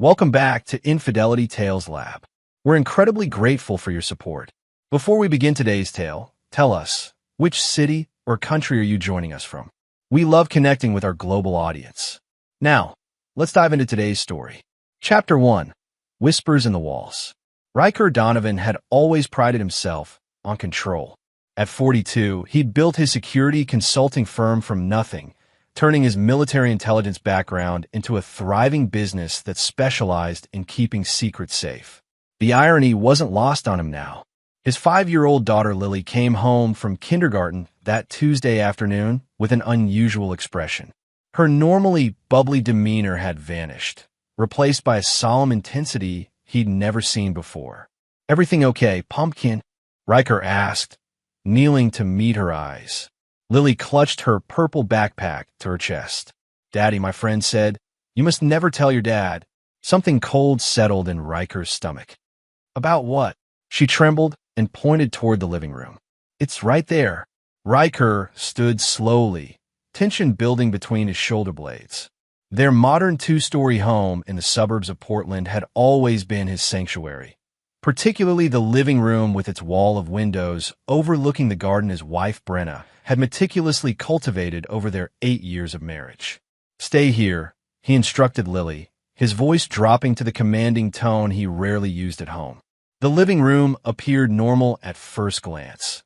Welcome back to Infidelity Tales Lab. We're incredibly grateful for your support. Before we begin today's tale, tell us, which city or country are you joining us from? We love connecting with our global audience. Now, let's dive into today's story. Chapter 1. Whispers in the Walls. Riker Donovan had always prided himself on control. At 42, he'd built his security consulting firm from nothing, turning his military intelligence background into a thriving business that specialized in keeping secrets safe. The irony wasn't lost on him now. His 5-year-old daughter Lily came home from kindergarten that Tuesday afternoon with an unusual expression. Her normally bubbly demeanor had vanished, replaced by a solemn intensity he'd never seen before. "Everything okay, Pumpkin?" Riker asked, kneeling to meet her eyes. Lily clutched her purple backpack to her chest. "Daddy," my friend said, "you must never tell your dad." Something cold settled in Riker's stomach. "About what?" She trembled and pointed toward the living room. "It's right there." Riker stood slowly, tension building between his shoulder blades. Their modern 2-story home in the suburbs of Portland had always been his sanctuary, particularly the living room with its wall of windows overlooking the garden his wife Brenna had meticulously cultivated over their 8 years of marriage. "Stay here," he instructed Lily, his voice dropping to the commanding tone he rarely used at home. The living room appeared normal at first glance.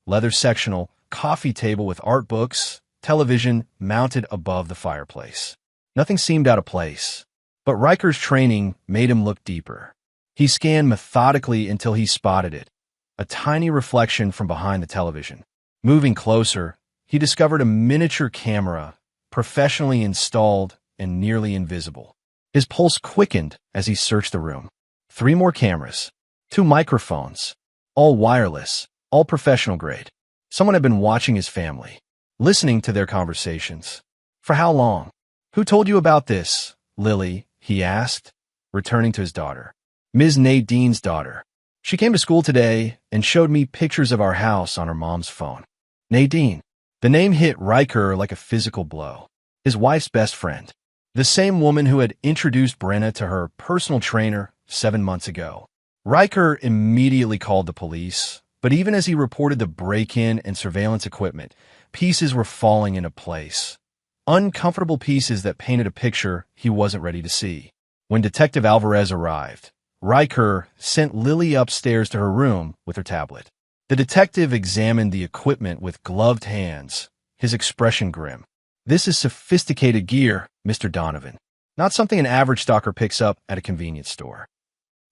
Leather sectional, coffee table with art books, television mounted above the fireplace. Nothing seemed out of place, but Riker's training made him look deeper. He scanned methodically until he spotted it, a tiny reflection from behind the television. Moving closer, he discovered a miniature camera, professionally installed and nearly invisible. His pulse quickened as he searched the room. 3 more cameras, 2 microphones, all wireless, all professional grade. Someone had been watching his family, listening to their conversations. "For how long?" "Who told you about this, Lily?" he asked, returning to his daughter. "Ms. Nadine's daughter. She came to school today and showed me pictures of our house on her mom's phone." Nadine. The name hit Riker like a physical blow. His wife's best friend. The same woman who had introduced Brenna to her personal trainer 7 months ago. Riker immediately called the police, but even as he reported the break-in and surveillance equipment, pieces were falling into place. Uncomfortable pieces that painted a picture he wasn't ready to see. When Detective Alvarez arrived, Riker sent Lily upstairs to her room with her tablet. The detective examined the equipment with gloved hands, his expression grim. "This is sophisticated gear, Mr. Donovan. Not something an average stalker picks up at a convenience store."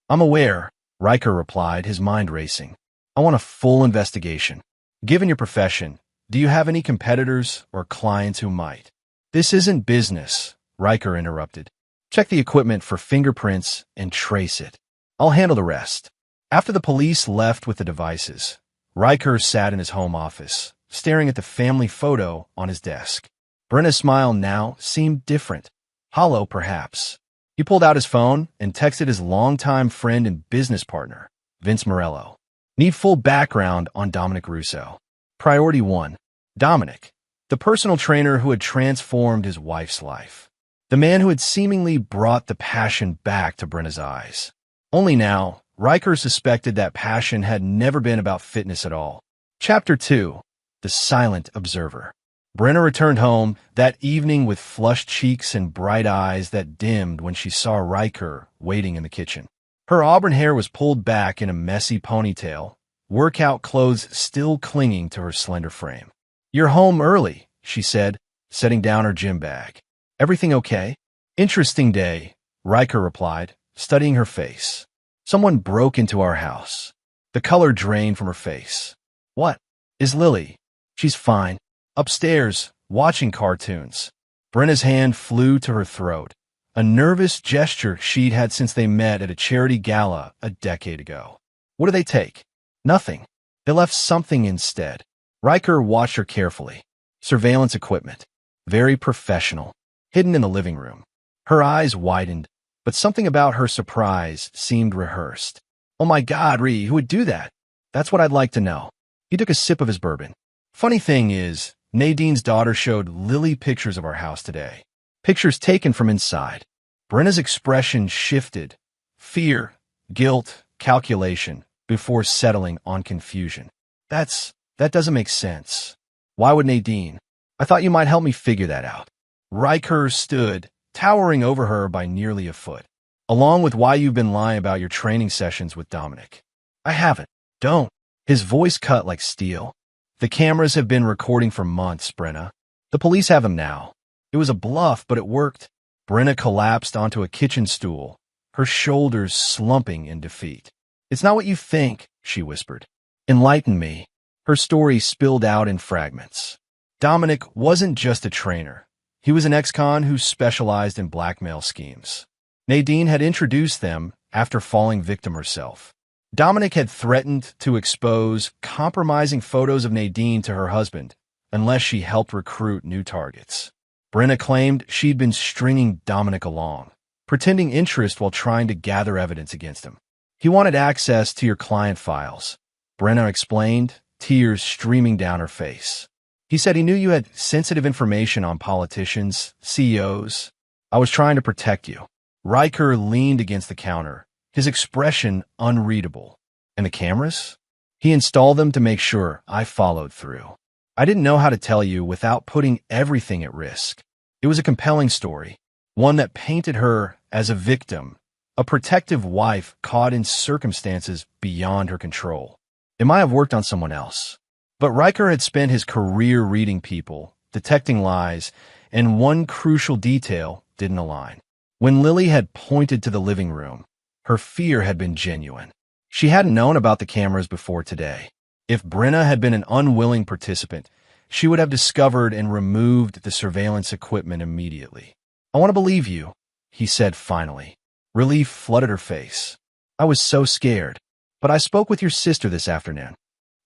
"I'm aware," Riker replied, his mind racing. "I want a full investigation. Given your profession, do you have any competitors or clients who might?" "This isn't business," Riker interrupted. "Check the equipment for fingerprints and trace it. I'll handle the rest." After the police left with the devices, Riker sat in his home office, staring at the family photo on his desk. Brenna's smile now seemed different, hollow perhaps. He pulled out his phone and texted his longtime friend and business partner, Vince Morello. "Need full background on Dominic Russo." Priority 1. Dominic, the personal trainer who had transformed his wife's life. The man who had seemingly brought the passion back to Brenna's eyes. Only now, Riker suspected that passion had never been about fitness at all. Chapter 2. The Silent Observer. Brenna returned home that evening with flushed cheeks and bright eyes that dimmed when she saw Riker waiting in the kitchen. Her auburn hair was pulled back in a messy ponytail, workout clothes still clinging to her slender frame. "You're home early," she said, setting down her gym bag. "Everything okay?" "Interesting day," Riker replied, studying her face. "Someone broke into our house." The color drained from her face. "What? Is Lily?" "She's fine. Upstairs, watching cartoons." Brenna's hand flew to her throat, a nervous gesture she'd had since they met at a charity gala a decade ago. "What do they take?" "Nothing. They left something instead." Riker watched her carefully. Surveillance equipment. Very professional. Hidden in the living room. Her eyes widened, but something about her surprise seemed rehearsed. "Oh my God, Ree, who would do that?" "That's what I'd like to know." He took a sip of his bourbon. "Funny thing is, Nadine's daughter showed Lily pictures of our house today. Pictures taken from inside." Brenna's expression shifted. Fear, guilt, calculation, before settling on confusion. That doesn't make sense. Why would Nadine? I thought you might help me figure that out. Riker stood, towering over her by nearly a foot. Along with why you've been lying about your training sessions with Dominic. I haven't. Don't. His voice cut like steel. The cameras have been recording for months, Brenna. The police have him now. It was a bluff, but it worked. Brenna collapsed onto a kitchen stool, her shoulders slumping in defeat. It's not what you think, she whispered. Enlighten me. Her story spilled out in fragments. Dominic wasn't just a trainer. He was an ex-con who specialized in blackmail schemes. Nadine had introduced them after falling victim herself. Dominic had threatened to expose compromising photos of Nadine to her husband unless she helped recruit new targets. Brenna claimed she'd been stringing Dominic along, pretending interest while trying to gather evidence against him. He wanted access to your client files, Brenna explained, tears streaming down her face. He said he knew you had sensitive information on politicians, CEOs. I was trying to protect you. Riker leaned against the counter, his expression unreadable. And the cameras? He installed them to make sure I followed through. I didn't know how to tell you without putting everything at risk. It was a compelling story, one that painted her as a victim, a protective wife caught in circumstances beyond her control. It might have worked on someone else. But Riker had spent his career reading people, detecting lies, and one crucial detail didn't align. When Lily had pointed to the living room, her fear had been genuine. She hadn't known about the cameras before today. If Brenna had been an unwilling participant, she would have discovered and removed the surveillance equipment immediately. I want to believe you, he said finally. Relief flooded her face. I was so scared, but I spoke with your sister this afternoon.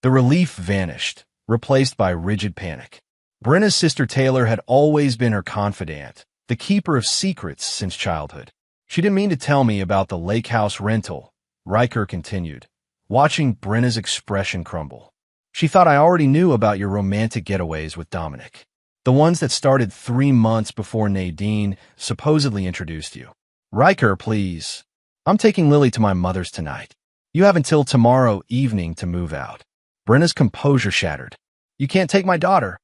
The relief vanished, replaced by rigid panic. Brenna's sister Taylor had always been her confidant, the keeper of secrets since childhood. She didn't mean to tell me about the lake house rental, Riker continued, watching Brenna's expression crumble. She thought I already knew about your romantic getaways with Dominic, the ones that started 3 months before Nadine supposedly introduced you. Riker, please. I'm taking Lily to my mother's tonight. You have until tomorrow evening to move out. Brenna's composure shattered. You can't take my daughter.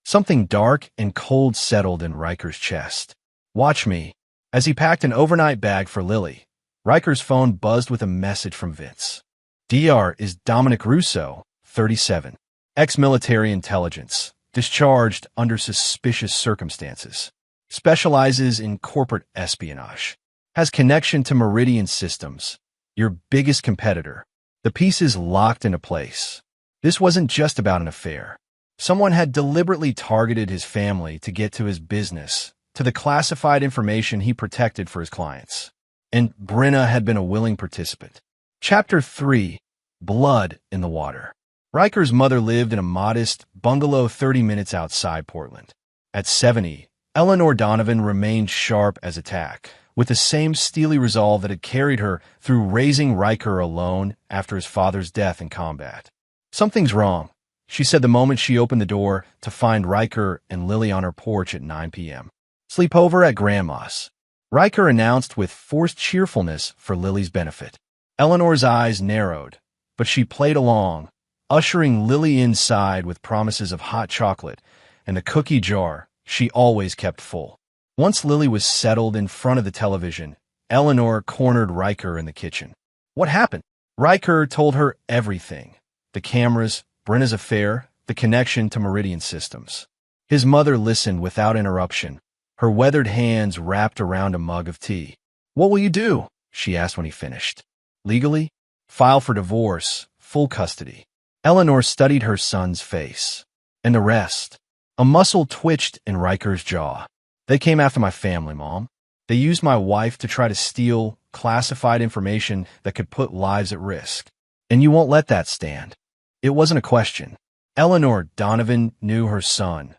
Something dark and cold settled in Riker's chest. Watch me. As he packed an overnight bag for Lily, Riker's phone buzzed with a message from Vince. DR is Dominic Russo, 37. Ex-military intelligence, discharged under suspicious circumstances. Specializes in corporate espionage. Has connection to Meridian Systems, your biggest competitor. The pieces locked into place. This wasn't just about an affair. Someone had deliberately targeted his family to get to his business, to the classified information he protected for his clients. And Brenna had been a willing participant. Chapter 3. Blood in the Water. Riker's mother lived in a modest bungalow 30 minutes outside Portland. At 70, Eleanor Donovan remained sharp as a tack, with the same steely resolve that had carried her through raising Riker alone after his father's death in combat. Something's wrong, she said the moment she opened the door to find Riker and Lily on her porch at 9 p.m. Sleepover at Grandma's, Riker announced with forced cheerfulness for Lily's benefit. Eleanor's eyes narrowed, but she played along, ushering Lily inside with promises of hot chocolate and the cookie jar she always kept full. Once Lily was settled in front of the television, Eleanor cornered Riker in the kitchen. What happened? Riker told her everything. The cameras, Brenna's affair, the connection to Meridian Systems. His mother listened without interruption, her weathered hands wrapped around a mug of tea. What will you do? She asked when he finished. Legally? File for divorce, full custody. Eleanor studied her son's face. And the rest? A muscle twitched in Riker's jaw. They came after my family, Mom. They used my wife to try to steal classified information that could put lives at risk. And you won't let that stand. It wasn't a question. Eleanor Donovan knew her son,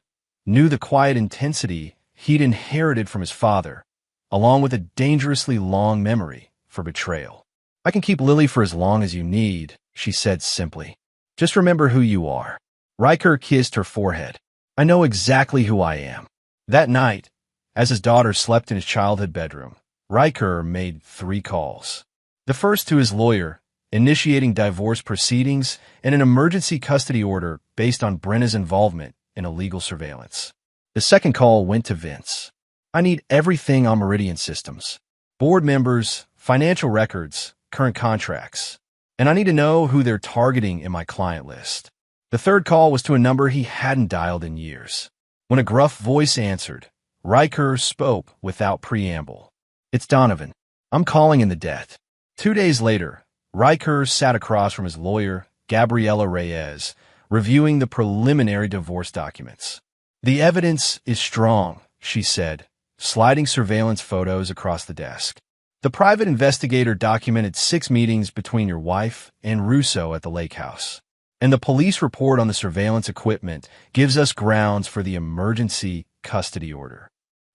knew the quiet intensity he'd inherited from his father, along with a dangerously long memory for betrayal. I can keep Lily for as long as you need, she said simply. Just remember who you are. Riker kissed her forehead. I know exactly who I am. That night, as his daughter slept in his childhood bedroom, Riker made 3 calls. The first to his lawyer, initiating divorce proceedings and an emergency custody order based on Brenna's involvement in illegal surveillance. The second call went to Vince. I need everything on Meridian Systems. Board members, financial records, current contracts. And I need to know who they're targeting in my client list. The third call was to a number he hadn't dialed in years. When a gruff voice answered, Riker spoke without preamble. It's Donovan. I'm calling in the debt. 2 days later, Riker sat across from his lawyer, Gabriela Reyes, reviewing the preliminary divorce documents. The evidence is strong, she said, sliding surveillance photos across the desk. The private investigator documented 6 meetings between your wife and Russo at the lake house. And the police report on the surveillance equipment gives us grounds for the emergency custody order.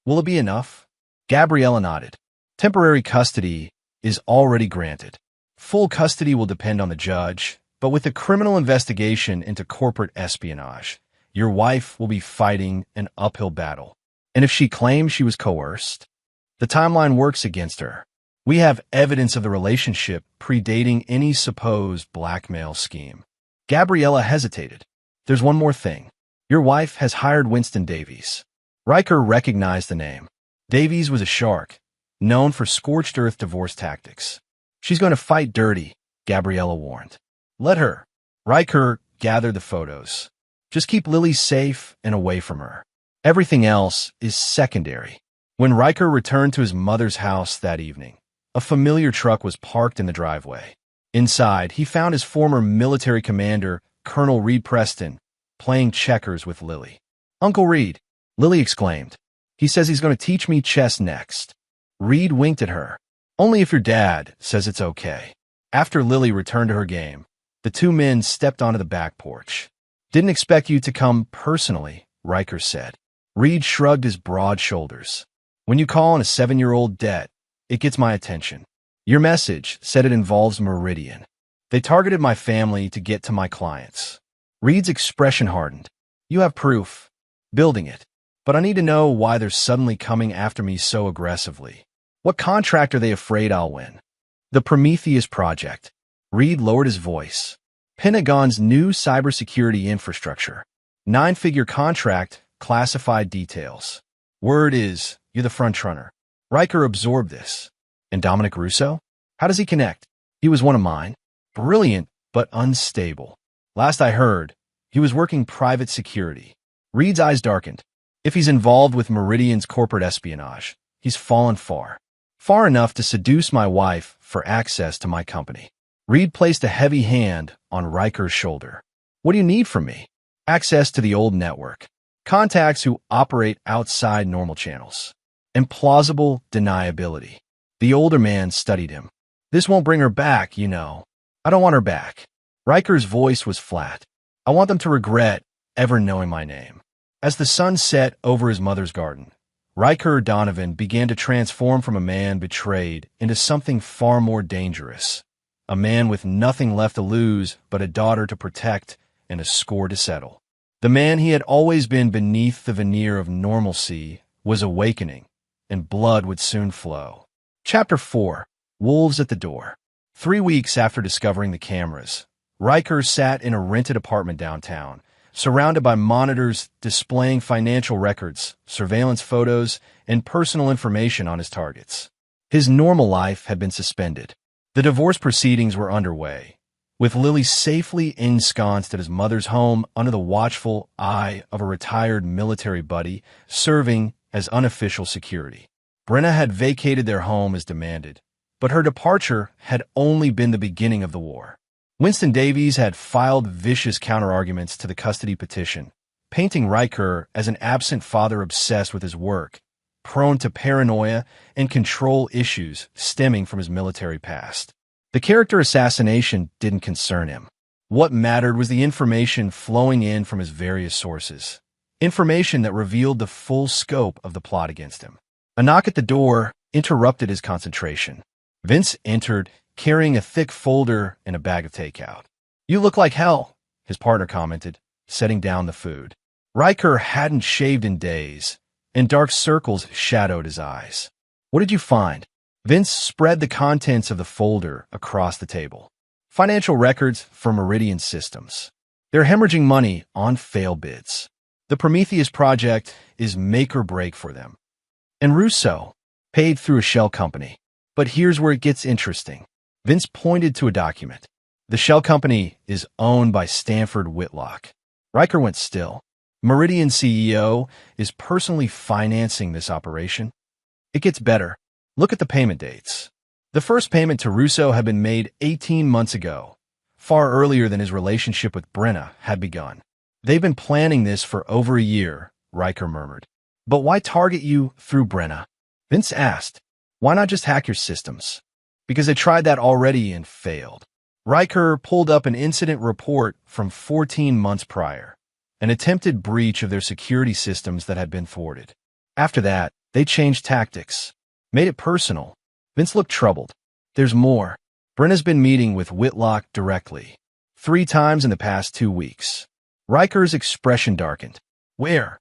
Will it be enough? Gabriela nodded. Temporary custody is already granted. Full custody will depend on the judge, but with a criminal investigation into corporate espionage, your wife will be fighting an uphill battle. And if she claims she was coerced, the timeline works against her. We have evidence of the relationship predating any supposed blackmail scheme. Gabriela hesitated. There's one more thing. Your wife has hired Winston Davies. Riker recognized the name. Davies was a shark, known for scorched earth divorce tactics. She's going to fight dirty, Gabriela warned. Let her. Riker gathered the photos. Just keep Lily safe and away from her. Everything else is secondary. When Riker returned to his mother's house that evening, a familiar truck was parked in the driveway. Inside, he found his former military commander, Colonel Reed Preston, playing checkers with Lily. Uncle Reed, Lily exclaimed. He says he's going to teach me chess next. Reed winked at her. Only if your dad says it's okay. After Lily returned to her game, the 2 men stepped onto the back porch. Didn't expect you to come personally, Riker said. Reed shrugged his broad shoulders. When you call on a 7-year-old debt, it gets my attention. Your message said it involves Meridian. They targeted my family to get to my clients. Reed's expression hardened. You have proof. Building it. But I need to know why they're suddenly coming after me so aggressively. What contract are they afraid I'll win? The Prometheus Project. Reed lowered his voice. Pentagon's new cybersecurity infrastructure. 9-figure contract, classified details. Word is, you're the frontrunner. Riker absorbed this. And Dominic Russo? How does he connect? He was one of mine. Brilliant, but unstable. Last I heard, he was working private security. Reed's eyes darkened. If he's involved with Meridian's corporate espionage, he's fallen far. Far enough to seduce my wife for access to my company. Reed placed a heavy hand on Riker's shoulder. What do you need from me? Access to the old network. Contacts who operate outside normal channels. And plausible deniability. The older man studied him. This won't bring her back, you know. I don't want her back. Riker's voice was flat. I want them to regret ever knowing my name. As the sun set over his mother's garden, Riker Donovan began to transform from a man betrayed into something far more dangerous. A man with nothing left to lose but a daughter to protect and a score to settle. The man he had always been beneath the veneer of normalcy was awakening, and blood would soon flow. Chapter 4. Wolves at the Door. 3 weeks after discovering the cameras, Riker sat in a rented apartment downtown, surrounded by monitors displaying financial records, surveillance photos, and personal information on his targets. His normal life had been suspended. The divorce proceedings were underway, with Lily safely ensconced at his mother's home under the watchful eye of a retired military buddy serving as unofficial security. Brenna had vacated their home as demanded, but her departure had only been the beginning of the war. Winston Davies had filed vicious counterarguments to the custody petition, painting Riker as an absent father obsessed with his work, prone to paranoia and control issues stemming from his military past. The character assassination didn't concern him. What mattered was the information flowing in from his various sources, information that revealed the full scope of the plot against him. A knock at the door interrupted his concentration. Vince entered, carrying a thick folder and a bag of takeout. You look like hell, his partner commented, setting down the food. Riker hadn't shaved in days, and dark circles shadowed his eyes. What did you find? Vince spread the contents of the folder across the table. Financial records for Meridian Systems. They're hemorrhaging money on fail bids. The Prometheus project is make or break for them. And Russo, paid through a shell company. But here's where it gets interesting. Vince pointed to a document. The shell company is owned by Stanford Whitlock. Riker went still. Meridian CEO is personally financing this operation. It gets better. Look at the payment dates. The first payment to Russo had been made 18 months ago, far earlier than his relationship with Brenna had begun. They've been planning this for over a year, Riker murmured. But why target you through Brenna? Vince asked. Why not just hack your systems? Because they tried that already and failed. Riker pulled up an incident report from 14 months prior, an attempted breach of their security systems that had been thwarted. After that, they changed tactics, made it personal. Vince looked troubled. There's more. Brenna's been meeting with Whitlock directly, 3 times in the past 2 weeks. Riker's expression darkened. Where?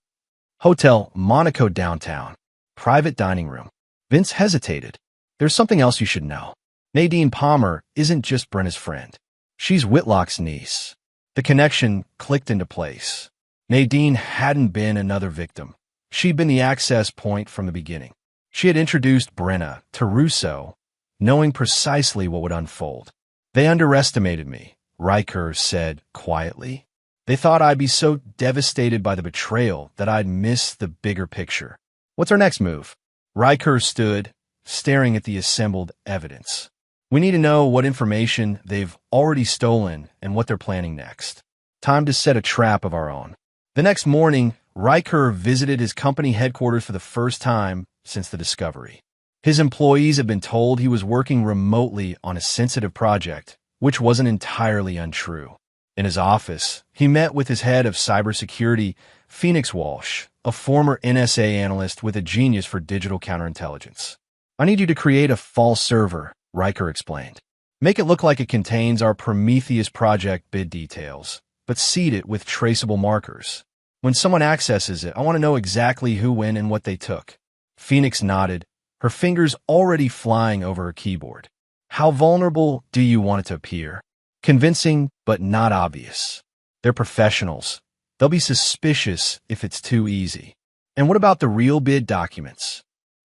Hotel Monaco downtown. Private dining room. Vince hesitated. There's something else you should know. Nadine Palmer isn't just Brenna's friend. She's Whitlock's niece. The connection clicked into place. Nadine hadn't been another victim. She'd been the access point from the beginning. She had introduced Brenna to Russo, knowing precisely what would unfold. They underestimated me, Riker said quietly. They thought I'd be so devastated by the betrayal that I'd miss the bigger picture. What's our next move? Riker stood, staring at the assembled evidence. We need to know what information they've already stolen and what they're planning next. Time to set a trap of our own. The next morning, Riker visited his company headquarters for the first time since the discovery. His employees had been told he was working remotely on a sensitive project, which wasn't entirely untrue. In his office, he met with his head of cybersecurity, Phoenix Walsh, a former NSA analyst with a genius for digital counterintelligence. I need you to create a false server, Riker explained. Make it look like it contains our Prometheus project bid details, but seed it with traceable markers. When someone accesses it, I want to know exactly who, when, and what they took. Phoenix nodded, her fingers already flying over her keyboard. How vulnerable do you want it to appear? Convincing, but not obvious. They're professionals. They'll be suspicious if it's too easy. And what about the real bid documents?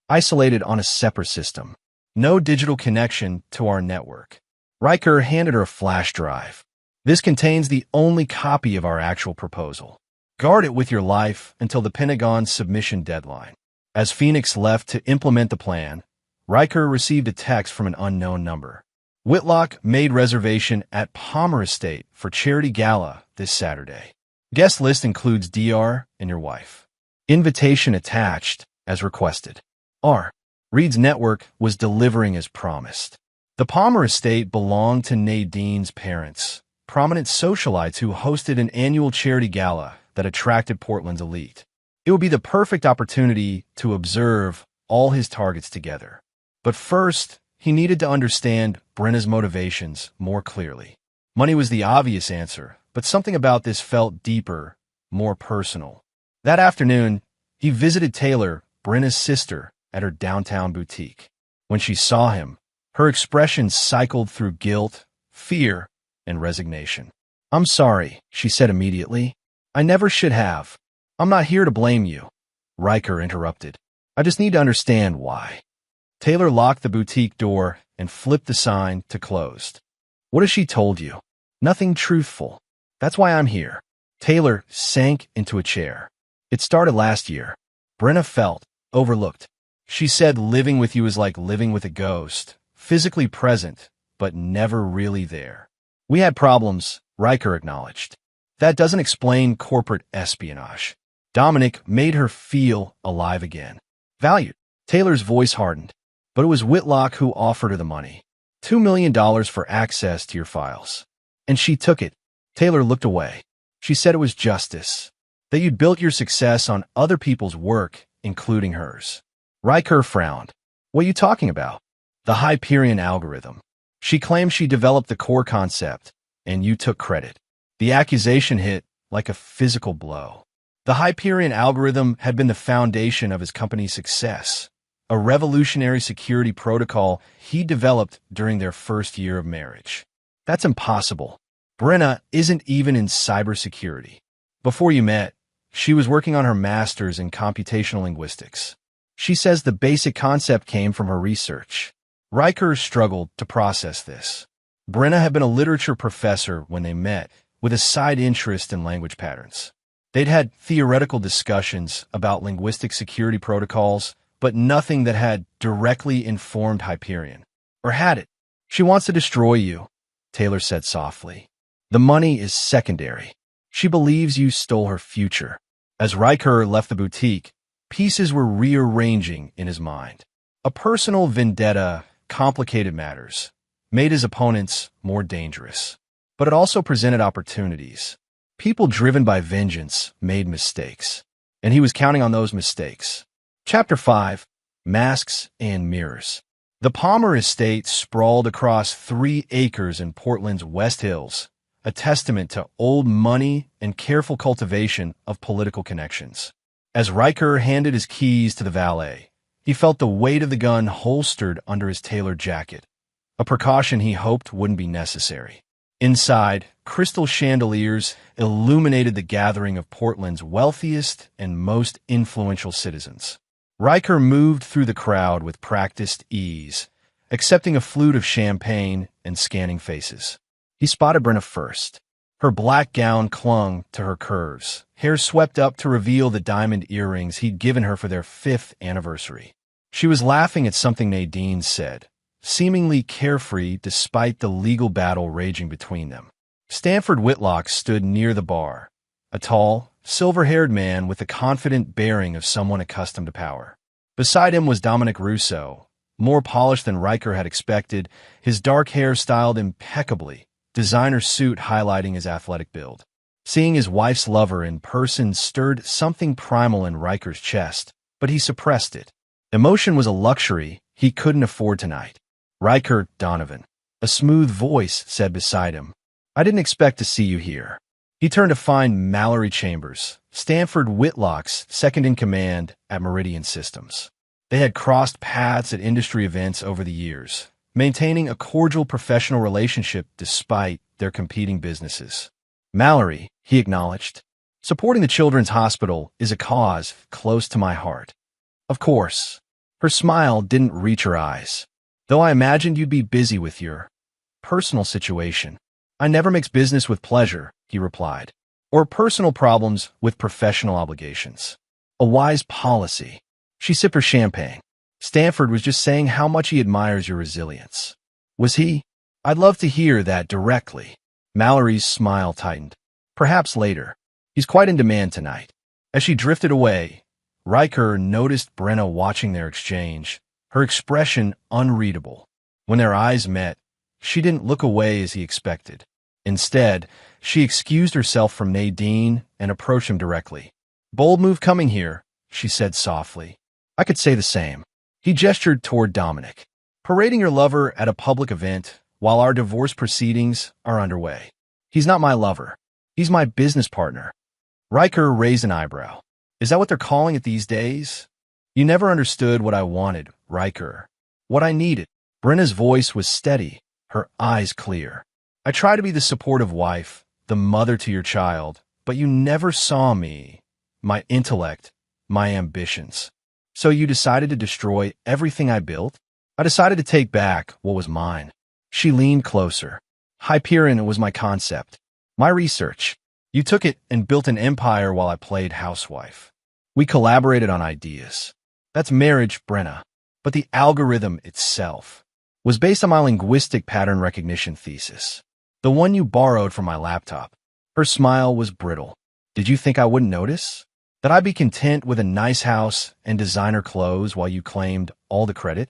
Isolated on a separate system. No digital connection to our network. Riker handed her a flash drive. This contains the only copy of our actual proposal. Guard it with your life until the Pentagon's submission deadline. As Phoenix left to implement the plan, Riker received a text from an unknown number. Whitlock made reservation at Palmer Estate for charity gala this Saturday. Guest list includes DR and your wife. Invitation attached as requested. R. Reed's network was delivering as promised. The Palmer Estate belonged to Nadine's parents, prominent socialites who hosted an annual charity gala that attracted Portland's elite. It would be the perfect opportunity to observe all his targets together. But first, he needed to understand Brenna's motivations more clearly. Money was the obvious answer, but something about this felt deeper, more personal. That afternoon, he visited Taylor, Brenna's sister, at her downtown boutique. When she saw him, her expression cycled through guilt, fear, and resignation. I'm sorry, she said immediately. I never should have. I'm not here to blame you. Riker interrupted. I just need to understand why. Taylor locked the boutique door and flipped the sign to closed. What has she told you? Nothing truthful. That's why I'm here. Taylor sank into a chair. It started last year. Brenna felt overlooked. She said living with you is like living with a ghost, physically present, but never really there. We had problems, Riker acknowledged. That doesn't explain corporate espionage. Dominic made her feel alive again. Valued. Taylor's voice hardened. But it was Whitlock who offered her the money. $2 million for access to your files. And she took it. Taylor looked away. She said it was justice. That you'd built your success on other people's work, including hers. Riker frowned. What are you talking about? The Hyperion algorithm. She claimed she developed the core concept, and you took credit. The accusation hit like a physical blow. The Hyperion algorithm had been the foundation of his company's success, a revolutionary security protocol he developed during their first year of marriage. That's impossible. Brenna isn't even in cybersecurity. Before you met, she was working on her master's in computational linguistics. She says the basic concept came from her research. Riker struggled to process this. Brenna had been a literature professor when they met, with a side interest in language patterns. They'd had theoretical discussions about linguistic security protocols, but nothing that had directly informed Hyperion. Or had it? She wants to destroy you, Taylor said softly. The money is secondary. She believes you stole her future. As Riker left the boutique, pieces were rearranging in his mind. A personal vendetta complicated matters, made his opponents more dangerous. But it also presented opportunities. People driven by vengeance made mistakes, and he was counting on those mistakes. Chapter 5, Masks and Mirrors. The Palmer estate sprawled across 3 acres in Portland's West Hills, a testament to old money and careful cultivation of political connections. As Riker handed his keys to the valet, he felt the weight of the gun holstered under his tailored jacket, a precaution he hoped wouldn't be necessary. Inside, crystal chandeliers illuminated the gathering of Portland's wealthiest and most influential citizens. Riker moved through the crowd with practiced ease, accepting a flute of champagne and scanning faces. He spotted Brenna first. Her black gown clung to her curves, hair swept up to reveal the diamond earrings he'd given her for their 5th anniversary. She was laughing at something Nadine said, seemingly carefree despite the legal battle raging between them. Stanford Whitlock stood near the bar, a tall, silver-haired man with the confident bearing of someone accustomed to power. Beside him was Dominic Rousseau, more polished than Riker had expected, his dark hair styled impeccably, designer suit highlighting his athletic build. Seeing his wife's lover in person stirred something primal in Riker's chest, but he suppressed it. Emotion was a luxury he couldn't afford tonight. Riker Donovan, a smooth voice said beside him, "I didn't expect to see you here." He turned to find Mallory Chambers, Stanford Whitlock's second-in-command at Meridian Systems. They had crossed paths at industry events over the years, maintaining a cordial professional relationship despite their competing businesses. "Mallory," he acknowledged, "supporting the Children's Hospital is a cause close to my heart." "Of course." Her smile didn't reach her eyes. "Though I imagined you'd be busy with your personal situation." "I never mix business with pleasure," he replied, "or personal problems with professional obligations." A wise policy. She sipped her champagne. "Stanford was just saying how much he admires your resilience." "Was he?" "I'd love to hear that directly." Mallory's smile tightened. "Perhaps later. He's quite in demand tonight." As she drifted away, Riker noticed Brenna watching their exchange, her expression unreadable. When their eyes met, she didn't look away as he expected. Instead, she excused herself from Nadine and approached him directly. "Bold move coming here," she said softly. "I could say the same." He gestured toward Dominic. "Parading your lover at a public event while our divorce proceedings are underway. He's not my lover. He's my business partner." Riker raised an eyebrow. "Is that what they're calling it these days?" "You never understood what I wanted, Riker. What I needed." Brenna's voice was steady, her eyes clear. "I try to be the supportive wife, the mother to your child, but you never saw me, my intellect, my ambitions. So you decided to destroy everything I built?" "I decided to take back what was mine." She leaned closer. "Hyperion was my concept, my research. You took it and built an empire while I played housewife. We collaborated on ideas. That's marriage, Brenna. But the algorithm itself was based on my linguistic pattern recognition thesis, the one you borrowed from my laptop." Her smile was brittle. "Did you think I wouldn't notice? That I'd be content with a nice house and designer clothes while you claimed all the credit?"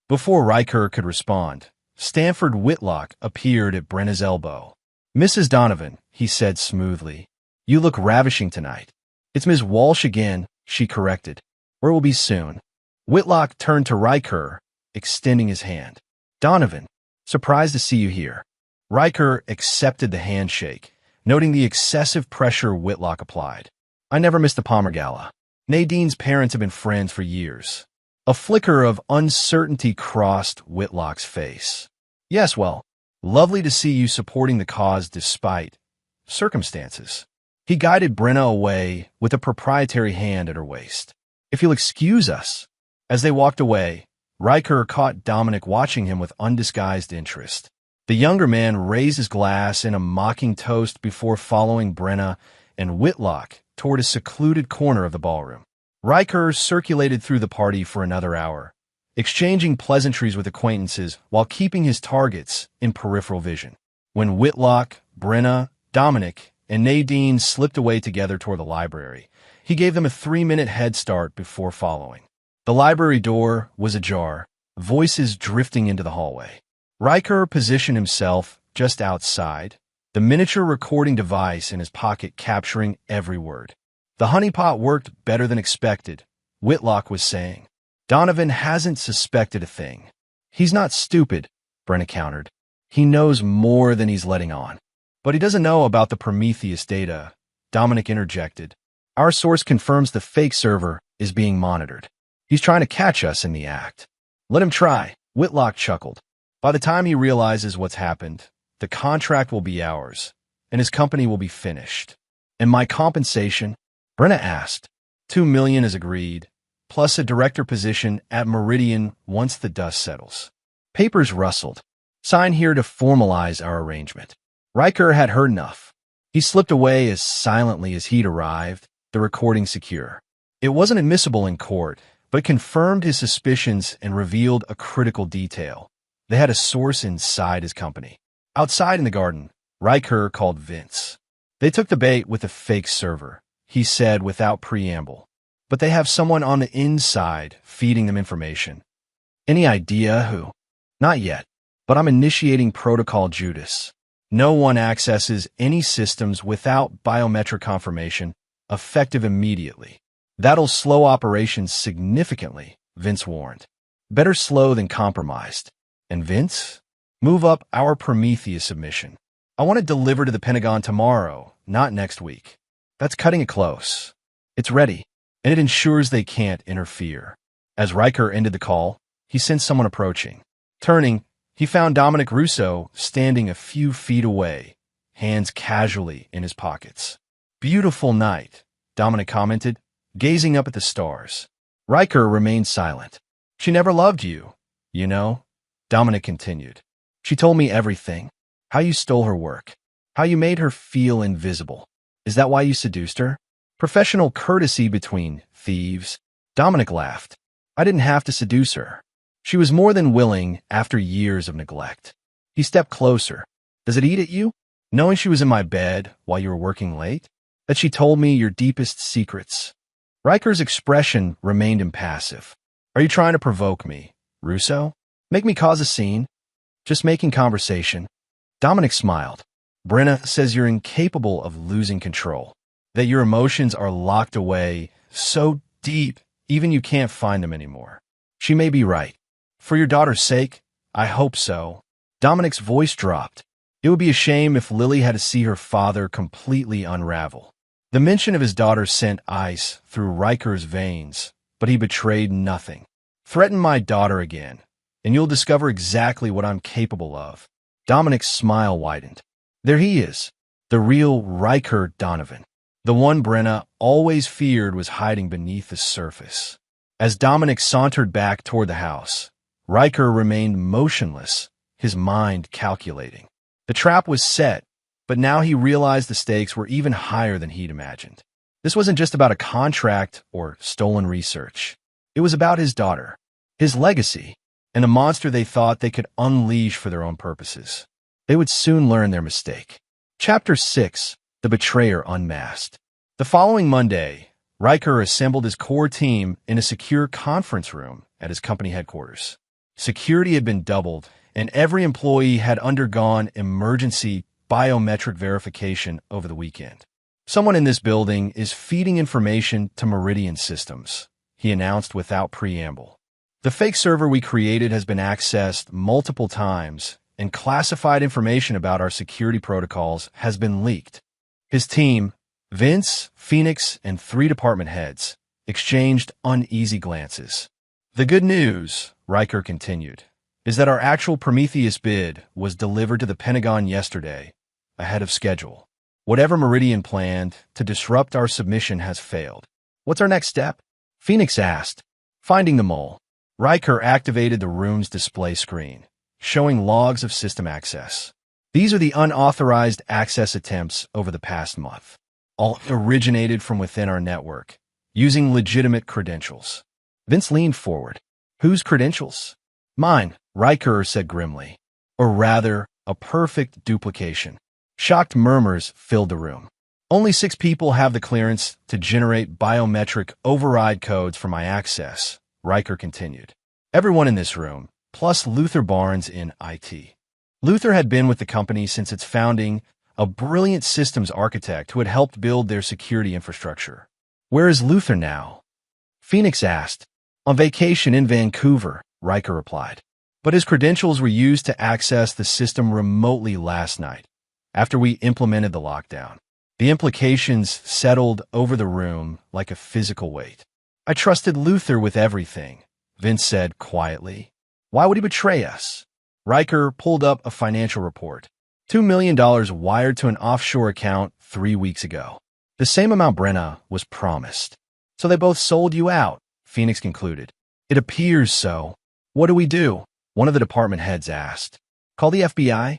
Before Riker could respond, Stanford Whitlock appeared at Brenna's elbow. "Mrs. Donovan," he said smoothly, "you look ravishing tonight." "It's Ms. Walsh again," she corrected, "or it will be soon." Whitlock turned to Riker, extending his hand. "Donovan, surprised to see you here." Riker accepted the handshake, noting the excessive pressure Whitlock applied. "I never missed the Palmer Gala. Nadine's parents have been friends for years. A flicker of uncertainty crossed Whitlock's face. Yes, well, lovely to see you supporting the cause despite circumstances. He guided Brenna away with a proprietary hand at her waist. If you'll excuse us. As they walked away, Riker caught Dominic watching him with undisguised interest. The younger man raised his glass in a mocking toast before following Brenna and Whitlock toward a secluded corner of the ballroom. Riker circulated through the party for another hour, exchanging pleasantries with acquaintances while keeping his targets in peripheral vision. When Whitlock, Brenna, Dominic, and Nadine slipped away together toward the library, he gave them a 3-minute head start before following. The library door was ajar, voices drifting into the hallway. Riker positioned himself just outside, the miniature recording device in his pocket capturing every word. The honeypot worked better than expected, Whitlock was saying. Donovan hasn't suspected a thing. He's not stupid, Brenna countered. He knows more than he's letting on. But he doesn't know about the Prometheus data, Dominic interjected. Our source confirms the fake server is being monitored. He's trying to catch us in the act. Let him try, Whitlock chuckled. By the time he realizes what's happened, the contract will be ours, and his company will be finished. And my compensation? Brenna asked. $2 million is agreed, plus a director position at Meridian once the dust settles. Papers rustled. Sign here to formalize our arrangement. Riker had heard enough. He slipped away as silently as he'd arrived, the recording secure. It wasn't admissible in court, but confirmed his suspicions and revealed a critical detail. They had a source inside his company. Outside in the garden, Riker called Vince. They took the bait with a fake server, he said without preamble. But they have someone on the inside feeding them information. Any idea who? Not yet, but I'm initiating Protocol Judas. No one accesses any systems without biometric confirmation, effective immediately. That'll slow operations significantly, Vince warned. Better slow than compromised. And Vince? Move up our Prometheus submission. I want it delivered to the Pentagon tomorrow, not next week. That's cutting it close. It's ready, and it ensures they can't interfere. As Riker ended the call, he sensed someone approaching. Turning, he found Dominic Russo standing a few feet away, hands casually in his pockets. Beautiful night, Dominic commented, gazing up at the stars. Riker remained silent. She never loved you, you know, Dominic continued. She told me everything. How you stole her work. How you made her feel invisible. Is that why you seduced her? Professional courtesy between thieves. Dominic laughed. I didn't have to seduce her. She was more than willing after years of neglect. He stepped closer. Does it eat at you? Knowing she was in my bed while you were working late? That she told me your deepest secrets? Riker's expression remained impassive. Are you trying to provoke me, Russo? Make me cause a scene? Just making conversation. Dominic smiled. Brenna says you're incapable of losing control, that your emotions are locked away so deep, even you can't find them anymore. She may be right. For your daughter's sake, I hope so. Dominic's voice dropped. It would be a shame if Lily had to see her father completely unravel. The mention of his daughter sent ice through Riker's veins, but he betrayed nothing. Threaten my daughter again, and you'll discover exactly what I'm capable of. Dominic's smile widened. There he is, the real Riker Donovan. The one Brenna always feared was hiding beneath the surface. As Dominic sauntered back toward the house, Riker remained motionless, his mind calculating. The trap was set, but now he realized the stakes were even higher than he'd imagined. This wasn't just about a contract or stolen research. It was about his daughter, his legacy, and a monster they thought they could unleash for their own purposes. They would soon learn their mistake. Chapter 6, The Betrayer Unmasked. The following Monday, Riker assembled his core team in a secure conference room at his company headquarters. Security had been doubled, and every employee had undergone emergency biometric verification over the weekend. Someone in this building is feeding information to Meridian Systems, he announced without preamble. The fake server we created has been accessed multiple times, and classified information about our security protocols has been leaked. His team, Vince, Phoenix, and 3 department heads, exchanged uneasy glances. The good news, Riker continued, is that our actual Prometheus bid was delivered to the Pentagon yesterday, ahead of schedule. Whatever Meridian planned to disrupt our submission has failed. What's our next step? Phoenix asked. Finding the mole. Riker activated the room's display screen, showing logs of system access. These are the unauthorized access attempts over the past month. All originated from within our network, using legitimate credentials. Vince leaned forward. Whose credentials? Mine, Riker said grimly. Or rather, a perfect duplication. Shocked murmurs filled the room. Only 6 people have the clearance to generate biometric override codes for my access, Riker continued. Everyone in this room, plus Luther Barnes in IT. Luther had been with the company since its founding, a brilliant systems architect who had helped build their security infrastructure. Where is Luther now? Phoenix asked. On vacation in Vancouver, Riker replied. But his credentials were used to access the system remotely last night, after we implemented the lockdown. The implications settled over the room like a physical weight. I trusted Luther with everything, Vince said quietly. Why would he betray us? Riker pulled up a financial report. $2 million wired to an offshore account 3 weeks ago. The same amount Brenna was promised. So they both sold you out, Phoenix concluded. It appears so. What do we do? One of the department heads asked. Call the FBI?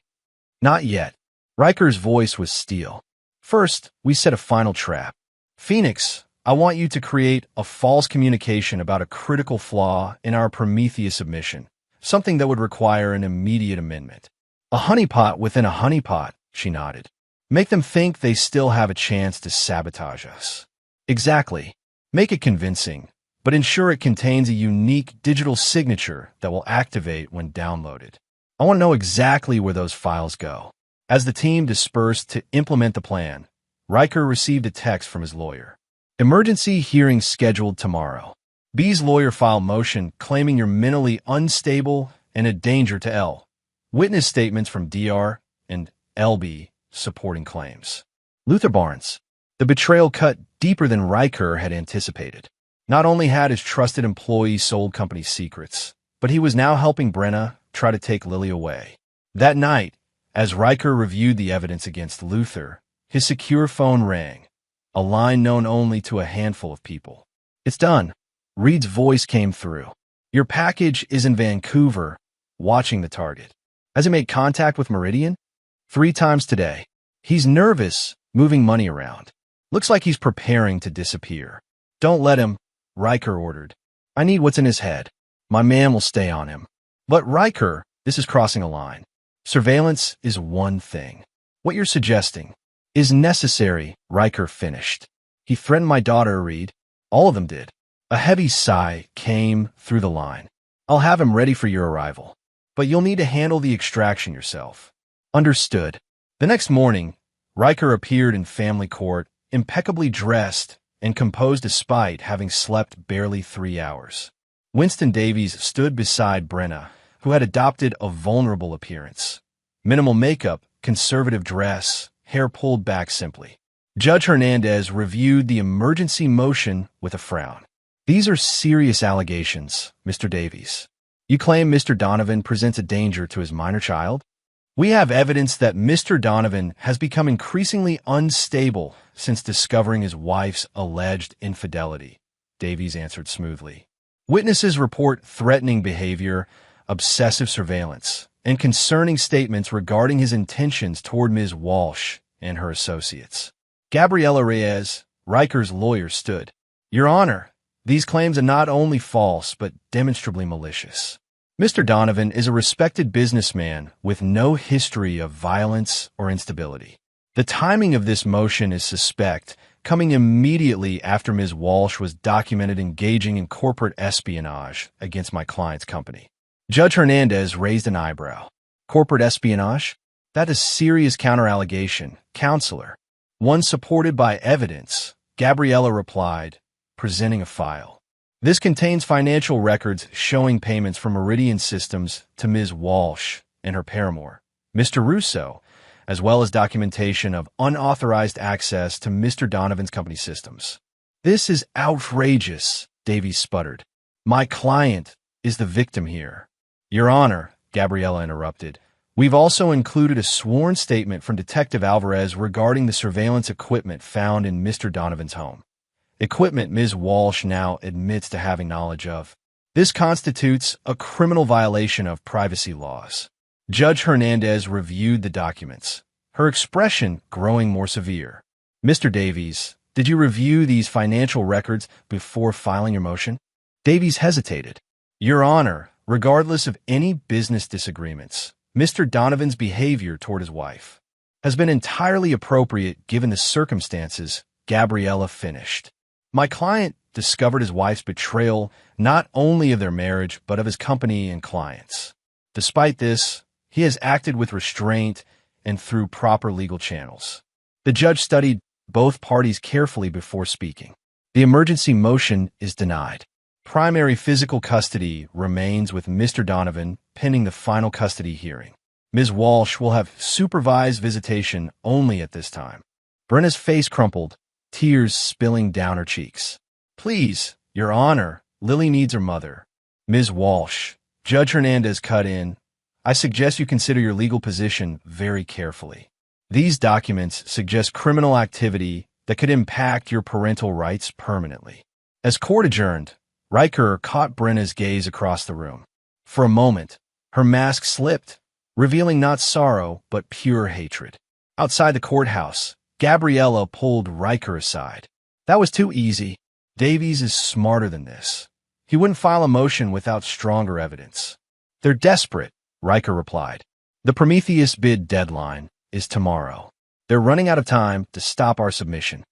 Not yet. Riker's voice was steel. First, we set a final trap. Phoenix, I want you to create a false communication about a critical flaw in our Prometheus submission, something that would require an immediate amendment. A honeypot within a honeypot, she nodded. Make them think they still have a chance to sabotage us. Exactly. Make it convincing, but ensure it contains a unique digital signature that will activate when downloaded. I want to know exactly where those files go. As the team dispersed to implement the plan, Riker received a text from his lawyer. Emergency hearing scheduled tomorrow. B's lawyer filed motion claiming you're mentally unstable and a danger to L. Witness statements from DR and LB supporting claims. Luther Barnes. The betrayal cut deeper than Riker had anticipated. Not only had his trusted employee sold company secrets, but he was now helping Brenna try to take Lily away. That night, as Riker reviewed the evidence against Luther, his secure phone rang, a line known only to a handful of people. It's done. Reed's voice came through. Your package is in Vancouver, watching the target. Has he made contact with Meridian? 3 times today. He's nervous, moving money around. Looks like he's preparing to disappear. Don't let him, Riker ordered. I need what's in his head. My man will stay on him. But Riker, this is crossing a line. Surveillance is one thing. What you're suggesting is necessary, Riker finished. He threatened my daughter, Reed. All of them did. A heavy sigh came through the line. I'll have him ready for your arrival. But you'll need to handle the extraction yourself. Understood. The next morning, Riker appeared in family court, impeccably dressed and composed despite having slept barely 3 hours. Winston Davies stood beside Brenna, who had adopted a vulnerable appearance. Minimal makeup, conservative dress, hair pulled back simply. Judge Hernandez reviewed the emergency motion with a frown. These are serious allegations, Mr. Davies. You claim Mr. Donovan presents a danger to his minor child? We have evidence that Mr. Donovan has become increasingly unstable since discovering his wife's alleged infidelity, Davies answered smoothly. Witnesses report threatening behavior, obsessive surveillance, and concerning statements regarding his intentions toward Ms. Walsh and her associates. Gabriela Reyes, Riker's lawyer, stood. Your Honor, these claims are not only false but demonstrably malicious. Mr. Donovan is a respected businessman with no history of violence or instability. The timing of this motion is suspect, coming immediately after Ms. Walsh was documented engaging in corporate espionage against my client's company. Judge Hernandez raised an eyebrow. Corporate espionage? That is serious counter-allegation, Counselor. One supported by evidence, Gabriela replied, presenting a file. This contains financial records showing payments from Meridian Systems to Ms. Walsh and her paramour, Mr. Russo, as well as documentation of unauthorized access to Mr. Donovan's company systems. This is outrageous, Davies sputtered. My client is the victim here. Your Honor, Gabriella interrupted. We've also included a sworn statement from Detective Alvarez regarding the surveillance equipment found in Mr. Donovan's home. Equipment Ms. Walsh now admits to having knowledge of. This constitutes a criminal violation of privacy laws. Judge Hernandez reviewed the documents, her expression growing more severe. Mr. Davies, did you review these financial records before filing your motion? Davies hesitated. Your Honor, regardless of any business disagreements, Mr. Donovan's behavior toward his wife has been entirely appropriate given the circumstances, Gabriella finished. My client discovered his wife's betrayal not only of their marriage but of his company and clients. Despite this, he has acted with restraint and through proper legal channels. The judge studied both parties carefully before speaking. The emergency motion is denied. Primary physical custody remains with Mr. Donovan pending the final custody hearing. Ms. Walsh will have supervised visitation only at this time. Brenna's face crumpled, tears spilling down her cheeks. Please, Your Honor, Lily needs her mother. Ms. Walsh, Judge Hernandez cut in. I suggest you consider your legal position very carefully. These documents suggest criminal activity that could impact your parental rights permanently. As court adjourned, Riker caught Brenna's gaze across the room. For a moment, her mask slipped, revealing not sorrow but pure hatred. Outside the courthouse, Gabriella pulled Riker aside. That was too easy. Davies is smarter than this. He wouldn't file a motion without stronger evidence. They're desperate, Riker replied. The Prometheus bid deadline is tomorrow. They're running out of time to stop our submission.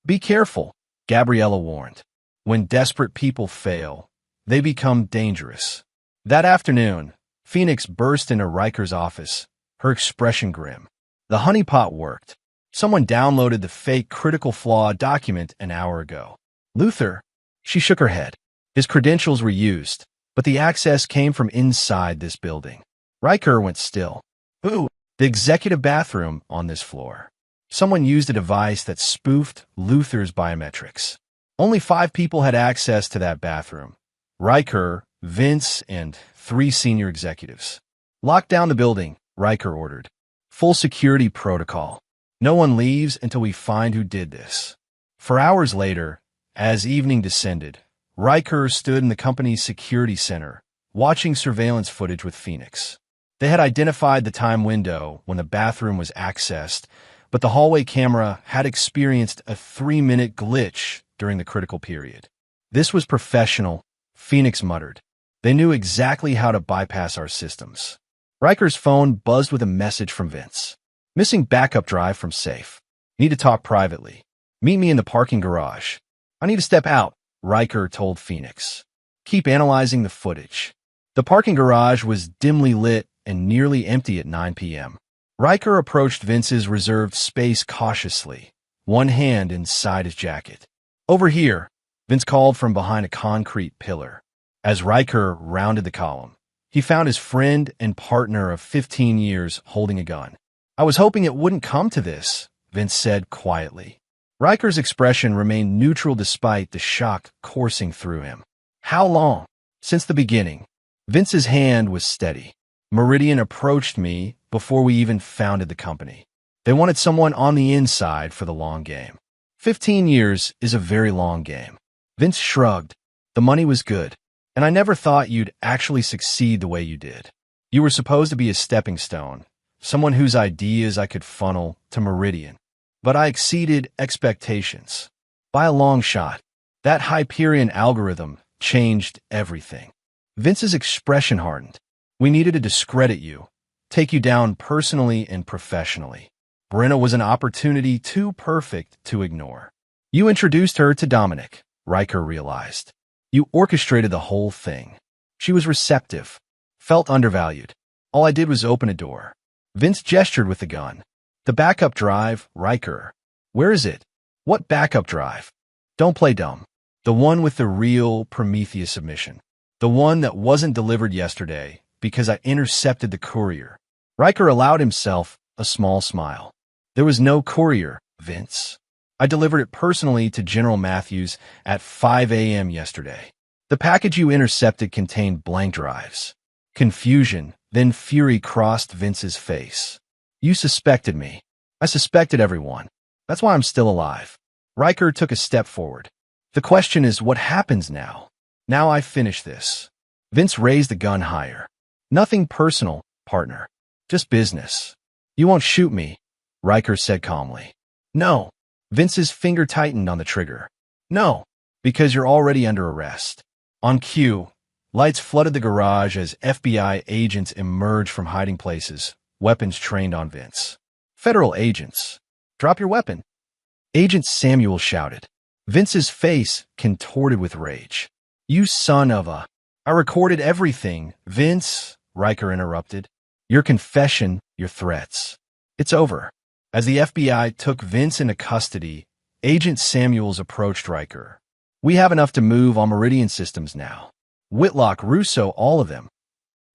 Be careful, Gabriella warned. When desperate people fail, they become dangerous. That afternoon, Phoenix burst into Riker's office, her expression grim. The honeypot worked. Someone downloaded the fake critical flaw document an hour ago. Luther, she shook her head. His credentials were used, but the access came from inside this building. Riker went still. Ooh, the executive bathroom on this floor. Someone used a device that spoofed Luther's biometrics. Only 5 people had access to that bathroom. Riker, Vince, and 3 senior executives. Lock down the building, Riker ordered. Full security protocol. No one leaves until we find who did this. For hours later, as evening descended, Riker stood in the company's security center, watching surveillance footage with Phoenix. They had identified the time window when the bathroom was accessed, but the hallway camera had experienced a 3-minute glitch during the critical period. This was professional, Phoenix muttered. They knew exactly how to bypass our systems. Riker's phone buzzed with a message from Vince. Missing backup drive from safe. Need to talk privately. Meet me in the parking garage. I need to step out, Riker told Phoenix. Keep analyzing the footage. The parking garage was dimly lit and nearly empty at 9 p.m. Riker approached Vince's reserved space cautiously, one hand inside his jacket. Over here, Vince called from behind a concrete pillar. As Riker rounded the column, he found his friend and partner of 15 years holding a gun. I was hoping it wouldn't come to this, Vince said quietly. Riker's expression remained neutral despite the shock coursing through him. How long? Since the beginning. Vince's hand was steady. Meridian approached me before we even founded the company. They wanted someone on the inside for the long game. 15 years is a very long game. Vince shrugged. The money was good, and I never thought you'd actually succeed the way you did. You were supposed to be a stepping stone, someone whose ideas I could funnel to Meridian. But I exceeded expectations. By a long shot. That Hyperion algorithm changed everything. Vince's expression hardened. We needed to discredit you, take you down personally and professionally. Brenna was an opportunity too perfect to ignore. You introduced her to Dominic, Riker realized. You orchestrated the whole thing. She was receptive, felt undervalued. All I did was open a door. Vince gestured with the gun. The backup drive, Riker. Where is it? What backup drive? Don't play dumb. The one with the real Prometheus submission. The one that wasn't delivered yesterday because I intercepted the courier. Riker allowed himself a small smile. There was no courier, Vince. I delivered it personally to General Matthews at 5 a.m. yesterday. The package you intercepted contained blank drives. Confusion, then fury crossed Vince's face. You suspected me. I suspected everyone. That's why I'm still alive. Riker took a step forward. The question is, what happens now? Now I finish this. Vince raised the gun higher. Nothing personal, partner. Just business. You won't shoot me, Riker said calmly. No. Vince's finger tightened on the trigger. No, because you're already under arrest. On cue, lights flooded the garage as FBI agents emerged from hiding places, weapons trained on Vince. Federal agents. Drop your weapon. Agent Samuel shouted. Vince's face contorted with rage. You son of a... I recorded everything, Vince, Riker interrupted. Your confession, your threats. It's over. As the FBI took Vince into custody, Agent Samuels approached Riker. We have enough to move on Meridian Systems now. Whitlock, Russo, all of them.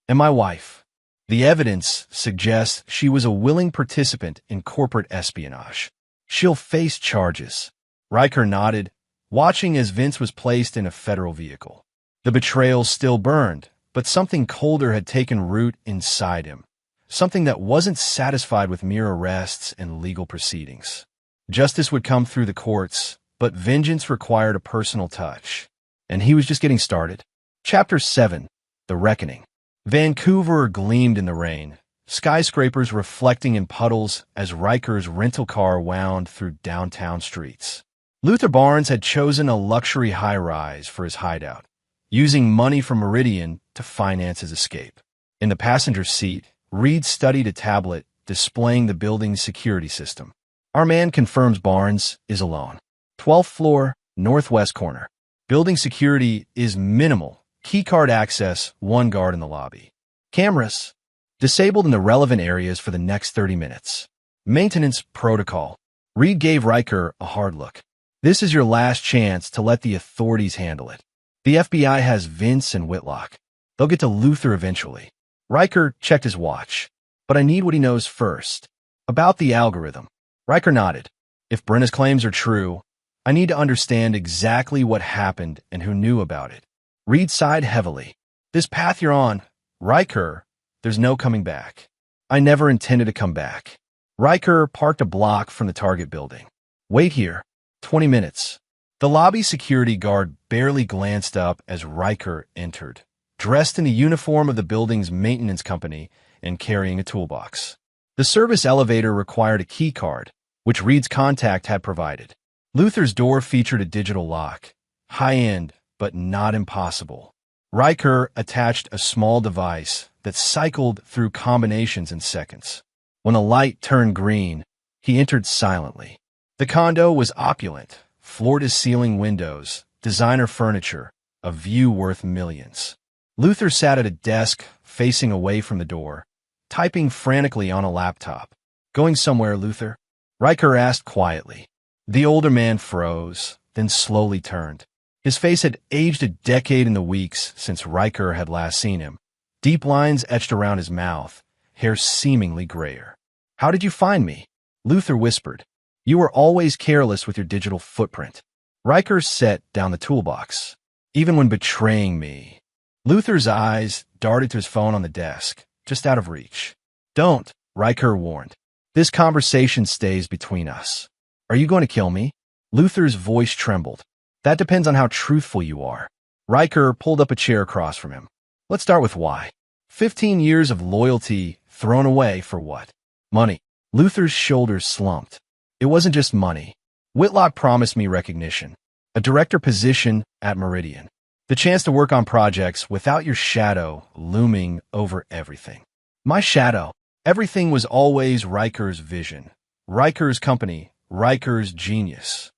And my wife. The evidence suggests she was a willing participant in corporate espionage. She'll face charges. Riker nodded, watching as Vince was placed in a federal vehicle. The betrayal still burned, but something colder had taken root inside him. Something that wasn't satisfied with mere arrests and legal proceedings. Justice would come through the courts, but vengeance required a personal touch. And he was just getting started. Chapter 7. The Reckoning. Vancouver gleamed in the rain, skyscrapers reflecting in puddles as Riker's rental car wound through downtown streets. Luther Barnes had chosen a luxury high-rise for his hideout, using money from Meridian to finance his escape. In the passenger seat, Reed studied a tablet displaying the building's security system. Our man confirms Barnes is alone. 12th floor, northwest corner. Building security is minimal. Keycard access, one guard in the lobby. Cameras disabled in the relevant areas for the next 30 minutes. Maintenance protocol. Reed gave Riker a hard look. This is your last chance to let the authorities handle it. The FBI has Vince and Whitlock. They'll get to Luther eventually. Riker checked his watch. But I need what he knows first. About the algorithm. Riker nodded. If Brenna's claims are true, I need to understand exactly what happened and who knew about it. Reed sighed heavily. This path you're on, Riker, there's no coming back. I never intended to come back. Riker parked a block from the target building. Wait here. 20 minutes. The lobby security guard barely glanced up as Riker entered, dressed in the uniform of the building's maintenance company and carrying a toolbox. The service elevator required a key card, which Reed's contact had provided. Luther's door featured a digital lock, high-end, but not impossible. Riker attached a small device that cycled through combinations in seconds. When the light turned green, he entered silently. The condo was opulent, floor-to-ceiling windows, designer furniture, a view worth millions. Luther sat at a desk facing away from the door, typing frantically on a laptop. Going somewhere, Luther? Riker asked quietly. The older man froze, then slowly turned. His face had aged a decade in the weeks since Riker had last seen him. Deep lines etched around his mouth, hair seemingly grayer. How did you find me? Luther whispered. You were always careless with your digital footprint. Riker set down the toolbox. Even when betraying me. Luther's eyes darted to his phone on the desk, just out of reach. Don't, Riker warned. This conversation stays between us. Are you going to kill me? Luther's voice trembled. That depends on how truthful you are. Riker pulled up a chair across from him. Let's start with why. 15 years of loyalty thrown away for what? Money. Luther's shoulders slumped. It wasn't just money. Whitlock promised me recognition. A director position at Meridian. The chance to work on projects without your shadow looming over everything. My shadow. Everything was always Riker's vision. Riker's company. Riker's genius.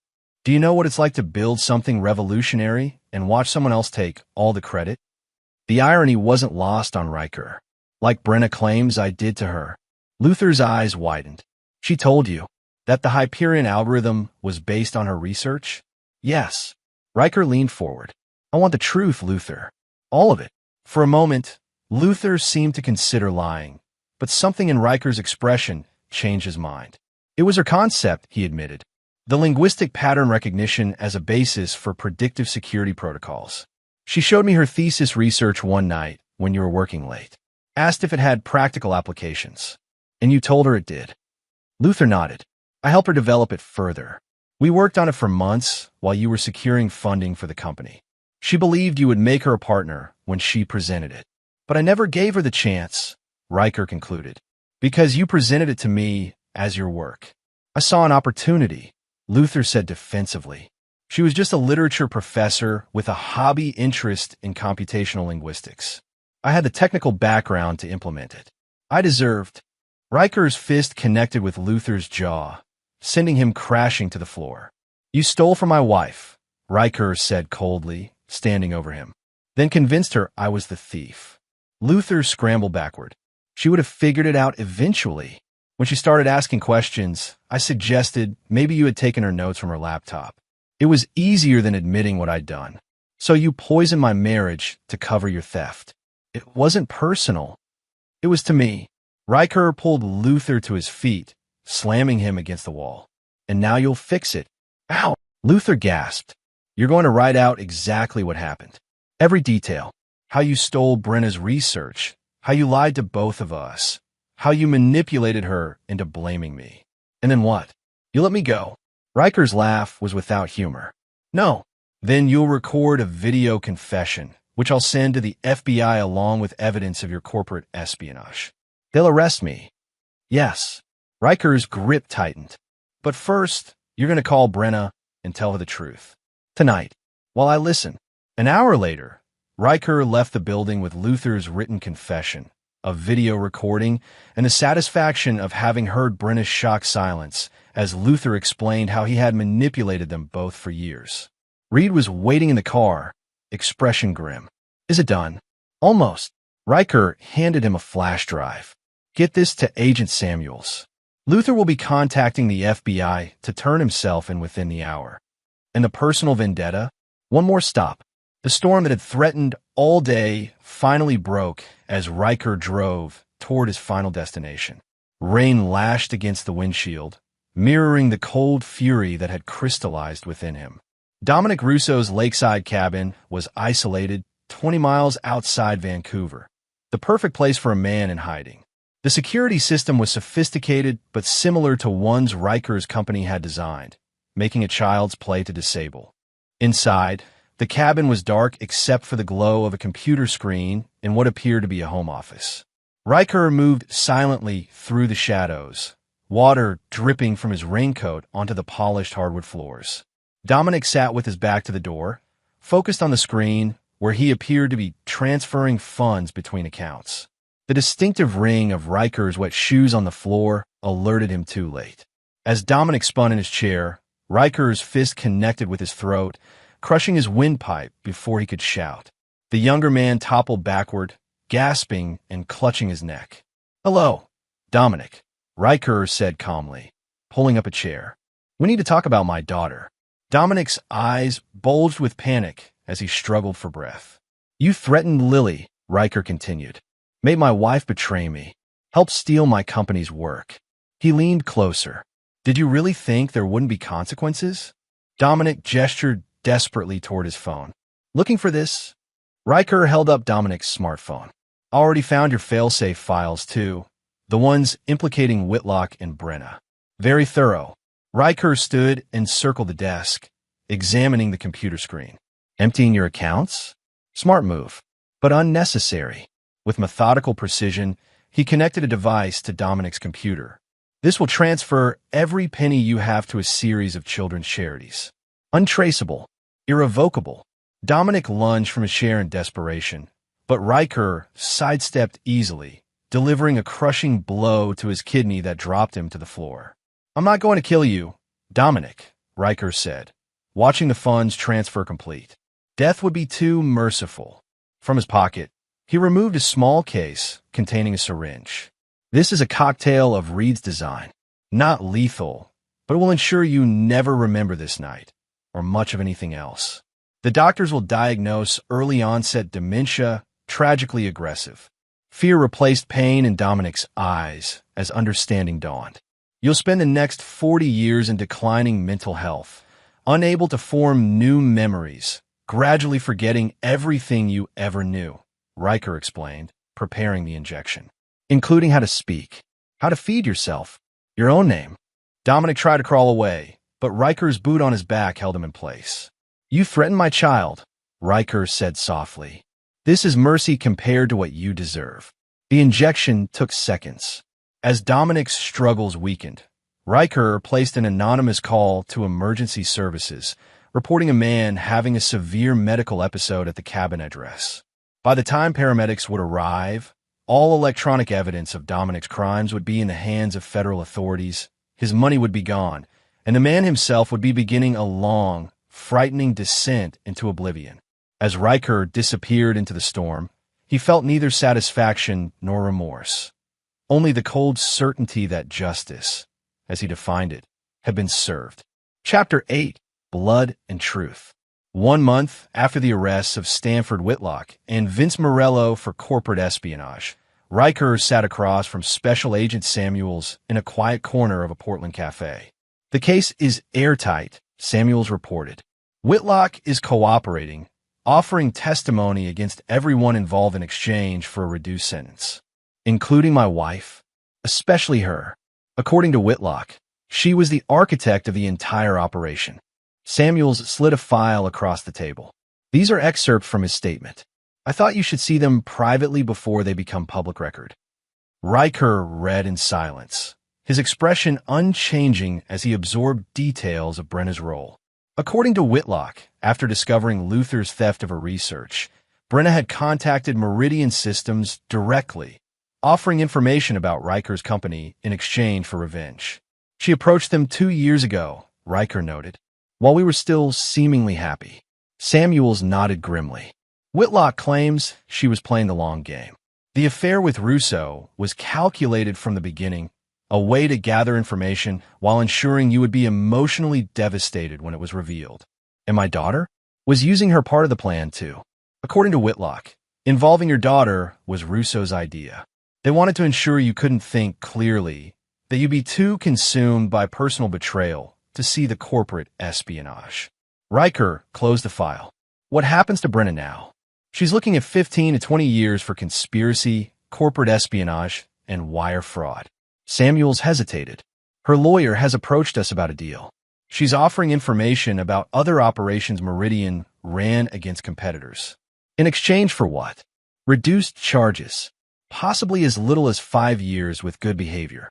Do you know what it's like to build something revolutionary and watch someone else take all the credit? The irony wasn't lost on Riker. Like Brenna claims I did to her. Luther's eyes widened. She told you that the Hyperion algorithm was based on her research? Yes. Riker leaned forward. I want the truth, Luther. All of it. For a moment, Luther seemed to consider lying, but something in Riker's expression changed his mind. It was her concept, he admitted. The linguistic pattern recognition as a basis for predictive security protocols. She showed me her thesis research one night when you were working late. Asked if it had practical applications. And you told her it did. Luther nodded. I helped her develop it further. We worked on it for months while you were securing funding for the company. She believed you would make her a partner when she presented it. But I never gave her the chance, Riker concluded, because you presented it to me as your work. I saw an opportunity, Luther said defensively. She was just a literature professor with a hobby interest in computational linguistics. I had the technical background to implement it. I deserved. Riker's fist connected with Luther's jaw, sending him crashing to the floor. You stole from my wife, Riker said coldly, standing over him. Then convinced her I was the thief. Luther scrambled backward. She would have figured it out eventually. When she started asking questions, I suggested maybe you had taken her notes from her laptop. It was easier than admitting what I'd done. So you poisoned my marriage to cover your theft. It wasn't personal. It was to me. Riker pulled Luther to his feet, slamming him against the wall. And now you'll fix it. Ow! Luther gasped. You're going to write out exactly what happened. Every detail. How you stole Brenna's research. How you lied to both of us. How you manipulated her into blaming me. And then what? You let me go. Riker's laugh was without humor. No. Then you'll record a video confession, which I'll send to the FBI along with evidence of your corporate espionage. They'll arrest me. Yes. Riker's grip tightened. But first, you're going to call Brenna and tell her the truth. Tonight, while I listen. An hour later, Riker left the building with Luther's written confession, a video recording, and the satisfaction of having heard Brenna's shocked silence as Luther explained how he had manipulated them both for years. Reed was waiting in the car, expression grim. Is it done? Almost. Riker handed him a flash drive. Get this to Agent Samuels. Luther will be contacting the FBI to turn himself in within the hour. And the personal vendetta? One more stop. The storm that had threatened all day finally broke as Riker drove toward his final destination. Rain lashed against the windshield, mirroring the cold fury that had crystallized within him. Dominic Russo's lakeside cabin was isolated 20 miles outside Vancouver, the perfect place for a man in hiding. The security system was sophisticated but similar to ones Riker's company had designed, making it child's play to disable. Inside, the cabin was dark except for the glow of a computer screen in what appeared to be a home office. Riker moved silently through the shadows, water dripping from his raincoat onto the polished hardwood floors. Dominic sat with his back to the door, focused on the screen where he appeared to be transferring funds between accounts. The distinctive ring of Riker's wet shoes on the floor alerted him too late. As Dominic spun in his chair, Riker's fist connected with his throat, crushing his windpipe before he could shout. The younger man toppled backward, gasping and clutching his neck. Hello, Dominic, Riker said calmly, pulling up a chair. We need to talk about my daughter. Dominic's eyes bulged with panic as he struggled for breath. You threatened Lily, Riker continued. Made my wife betray me. Helped steal my company's work. He leaned closer. Did you really think there wouldn't be consequences? Dominic gestured desperately toward his phone. Looking for this? Riker held up Dominic's smartphone. Already found your failsafe files, too. The ones implicating Whitlock and Brenna. Very thorough. Riker stood and circled the desk, examining the computer screen. Emptying your accounts? Smart move, but unnecessary. With methodical precision, he connected a device to Dominic's computer. This will transfer every penny you have to a series of children's charities. Untraceable. Irrevocable. Dominic lunged from his chair in desperation, but Riker sidestepped easily, delivering a crushing blow to his kidney that dropped him to the floor. I'm not going to kill you, Dominic, Riker said, watching the funds transfer complete. Death would be too merciful. From his pocket, he removed a small case containing a syringe. This is a cocktail of Reed's design. Not lethal, but it will ensure you never remember this night, or much of anything else. The doctors will diagnose early-onset dementia, tragically aggressive. Fear replaced pain in Dominic's eyes as understanding dawned. You'll spend the next 40 years in declining mental health, unable to form new memories, gradually forgetting everything you ever knew, Riker explained, preparing the injection, including how to speak, how to feed yourself, your own name. Dominic tried to crawl away, but Riker's boot on his back held him in place. You threatened my child, Riker said softly. This is mercy compared to what you deserve. The injection took seconds. As Dominic's struggles weakened, Riker placed an anonymous call to emergency services, reporting a man having a severe medical episode at the cabin address. By the time paramedics would arrive, all electronic evidence of Dominic's crimes would be in the hands of federal authorities, his money would be gone, and the man himself would be beginning a long, frightening descent into oblivion. As Riker disappeared into the storm, he felt neither satisfaction nor remorse, only the cold certainty that justice, as he defined it, had been served. Chapter 8. Blood and Truth. 1 month after the arrests of Stanford Whitlock and Vince Morello for corporate espionage, Riker sat across from Special Agent Samuels in a quiet corner of a Portland cafe. The case is airtight, Samuels reported. Whitlock is cooperating, offering testimony against everyone involved in exchange for a reduced sentence, including my wife, especially her. According to Whitlock, she was the architect of the entire operation. Samuels slid a file across the table. These are excerpts from his statement. I thought you should see them privately before they become public record. Riker read in silence, his expression unchanging as he absorbed details of Brenna's role. According to Whitlock, after discovering Luther's theft of her research, Brenna had contacted Meridian Systems directly, offering information about Riker's company in exchange for revenge. She approached them 2 years ago, Riker noted, while we were still seemingly happy. Samuels nodded grimly. Whitlock claims she was playing the long game. The affair with Russo was calculated from the beginning, a way to gather information while ensuring you would be emotionally devastated when it was revealed. And my daughter was using her part of the plan too. According to Whitlock, involving your daughter was Russo's idea. They wanted to ensure you couldn't think clearly, that you'd be too consumed by personal betrayal to see the corporate espionage. Riker closed the file. What happens to Brenna now? She's looking at 15 to 20 years for conspiracy, corporate espionage, and wire fraud. Samuels hesitated. Her lawyer has approached us about a deal. She's offering information about other operations Meridian ran against competitors. In exchange for what? Reduced charges. Possibly as little as 5 years with good behavior.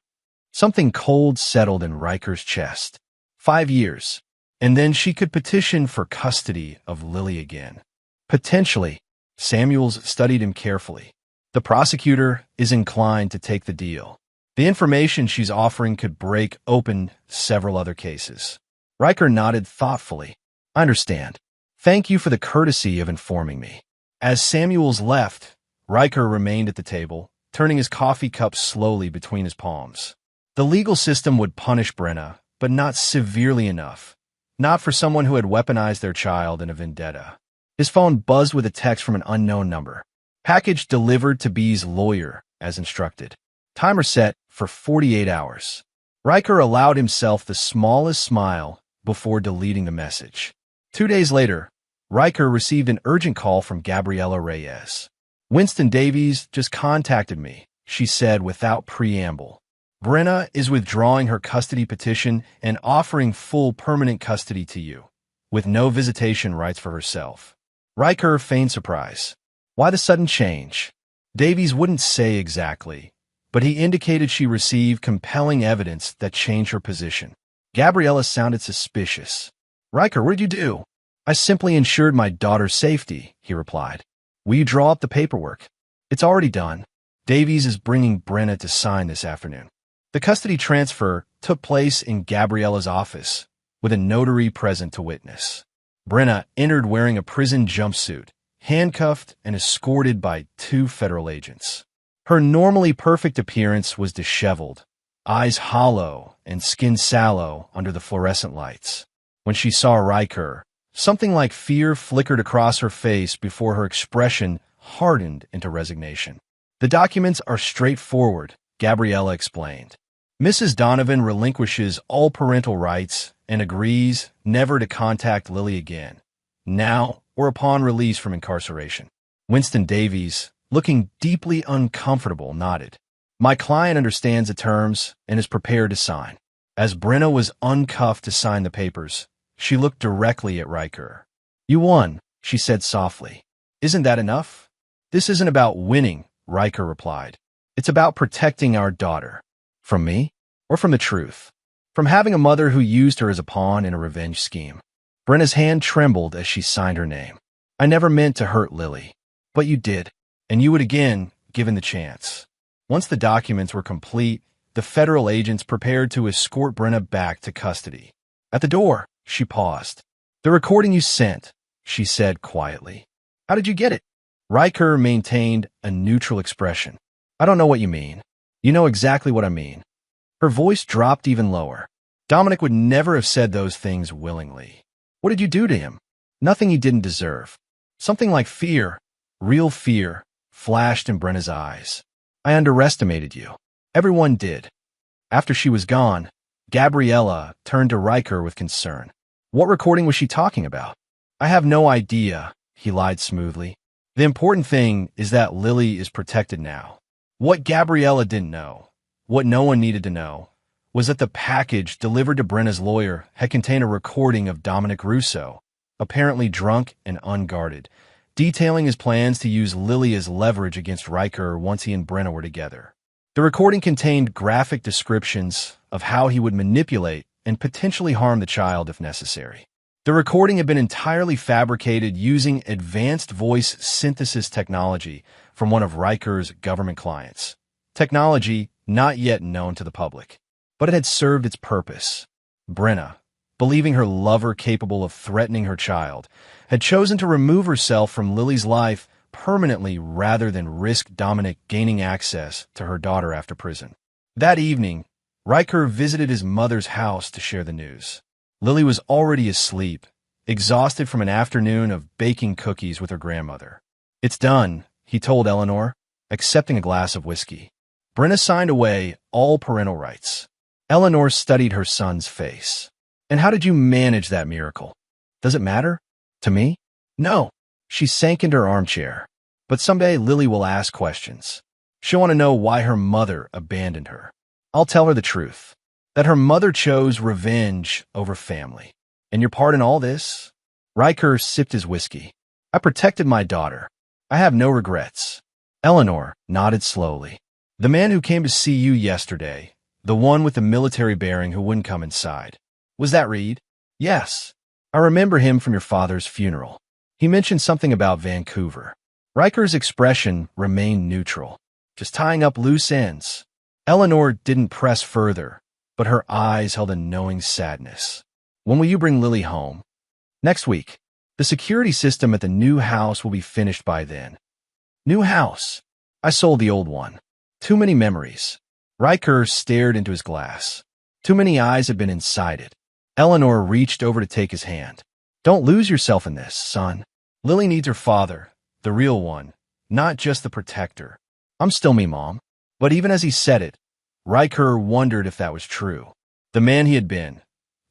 Something cold settled in Riker's chest. 5 years. And then she could petition for custody of Lily again. Potentially. Samuels studied him carefully. The prosecutor is inclined to take the deal. The information she's offering could break open several other cases. Riker nodded thoughtfully. I understand. Thank you for the courtesy of informing me. As Samuels left, Riker remained at the table, turning his coffee cup slowly between his palms. The legal system would punish Brenna, but not severely enough. Not for someone who had weaponized their child in a vendetta. His phone buzzed with a text from an unknown number. Package delivered to B's lawyer, as instructed. Timer set for 48 hours. Riker allowed himself the smallest smile before deleting the message. 2 days later, Riker received an urgent call from Gabriela Reyes. Winston Davies just contacted me, she said without preamble. Brenna is withdrawing her custody petition and offering full permanent custody to you, with no visitation rights for herself. Riker feigned surprise. Why the sudden change? Davies wouldn't say exactly, but he indicated she received compelling evidence that changed her position. Gabriella sounded suspicious. Riker, what did you do? I simply ensured my daughter's safety, he replied. Will you draw up the paperwork? It's already done. Davies is bringing Brenna to sign this afternoon. The custody transfer took place in Gabriella's office, with a notary present to witness. Brenna entered wearing a prison jumpsuit, handcuffed and escorted by 2 federal agents. Her normally perfect appearance was disheveled, eyes hollow and skin sallow under the fluorescent lights. When she saw Riker, something like fear flickered across her face before her expression hardened into resignation. The documents are straightforward, Gabriella explained. Mrs. Donovan relinquishes all parental rights and agrees never to contact Lily again. Now, or upon release from incarceration. Winston Davies, looking deeply uncomfortable, nodded. My client understands the terms and is prepared to sign. As Brenna was uncuffed to sign the papers, she looked directly at Riker. You won, she said softly. Isn't that enough? This isn't about winning, Riker replied. It's about protecting our daughter. From me? Or from the truth? From having a mother who used her as a pawn in a revenge scheme. Brenna's hand trembled as she signed her name. I never meant to hurt Lily. But you did. And you would again, given the chance. Once the documents were complete, the federal agents prepared to escort Brenna back to custody. At the door, she paused. The recording you sent, she said quietly. How did you get it? Riker maintained a neutral expression. I don't know what you mean. You know exactly what I mean. Her voice dropped even lower. Dominic would never have said those things willingly. What did you do to him? Nothing he didn't deserve. Something like fear, real fear, flashed in Brenna's eyes. I underestimated you. Everyone did. After she was gone, Gabriella turned to Riker with concern. What recording was she talking about? I have no idea, he lied smoothly. The important thing is that Lily is protected now. What Gabriella didn't know, what no one needed to know, was that the package delivered to Brenna's lawyer had contained a recording of Dominic Russo, apparently drunk and unguarded, detailing his plans to use Lily as leverage against Riker once he and Brenna were together. The recording contained graphic descriptions of how he would manipulate and potentially harm the child if necessary. The recording had been entirely fabricated using advanced voice synthesis technology from one of Riker's government clients. Technology not yet known to the public. But it had served its purpose. Brenna, believing her lover capable of threatening her child, had chosen to remove herself from Lily's life permanently rather than risk Dominic gaining access to her daughter after prison. That evening, Riker visited his mother's house to share the news. Lily was already asleep, exhausted from an afternoon of baking cookies with her grandmother. It's done, he told Eleanor, accepting a glass of whiskey. Brenna signed away all parental rights. Eleanor studied her son's face. And how did you manage that miracle? Does it matter? To me? No. She sank into her armchair. But someday Lily will ask questions. She'll want to know why her mother abandoned her. I'll tell her the truth. That her mother chose revenge over family. And your part in all this? Riker sipped his whiskey. I protected my daughter. I have no regrets. Eleanor nodded slowly. The man who came to see you yesterday, the one with the military bearing who wouldn't come inside. Was that Reed? Yes. I remember him from your father's funeral. He mentioned something about Vancouver. Riker's expression remained neutral, just tying up loose ends. Eleanor didn't press further, but her eyes held a knowing sadness. When will you bring Lily home? Next week. The security system at the new house will be finished by then. New house. I sold the old one. Too many memories. Riker stared into his glass. Too many eyes had been inside it. Eleanor reached over to take his hand. Don't lose yourself in this, son. Lily needs her father, the real one, not just the protector. I'm still me, Mom. But even as he said it, Riker wondered if that was true. The man he had been,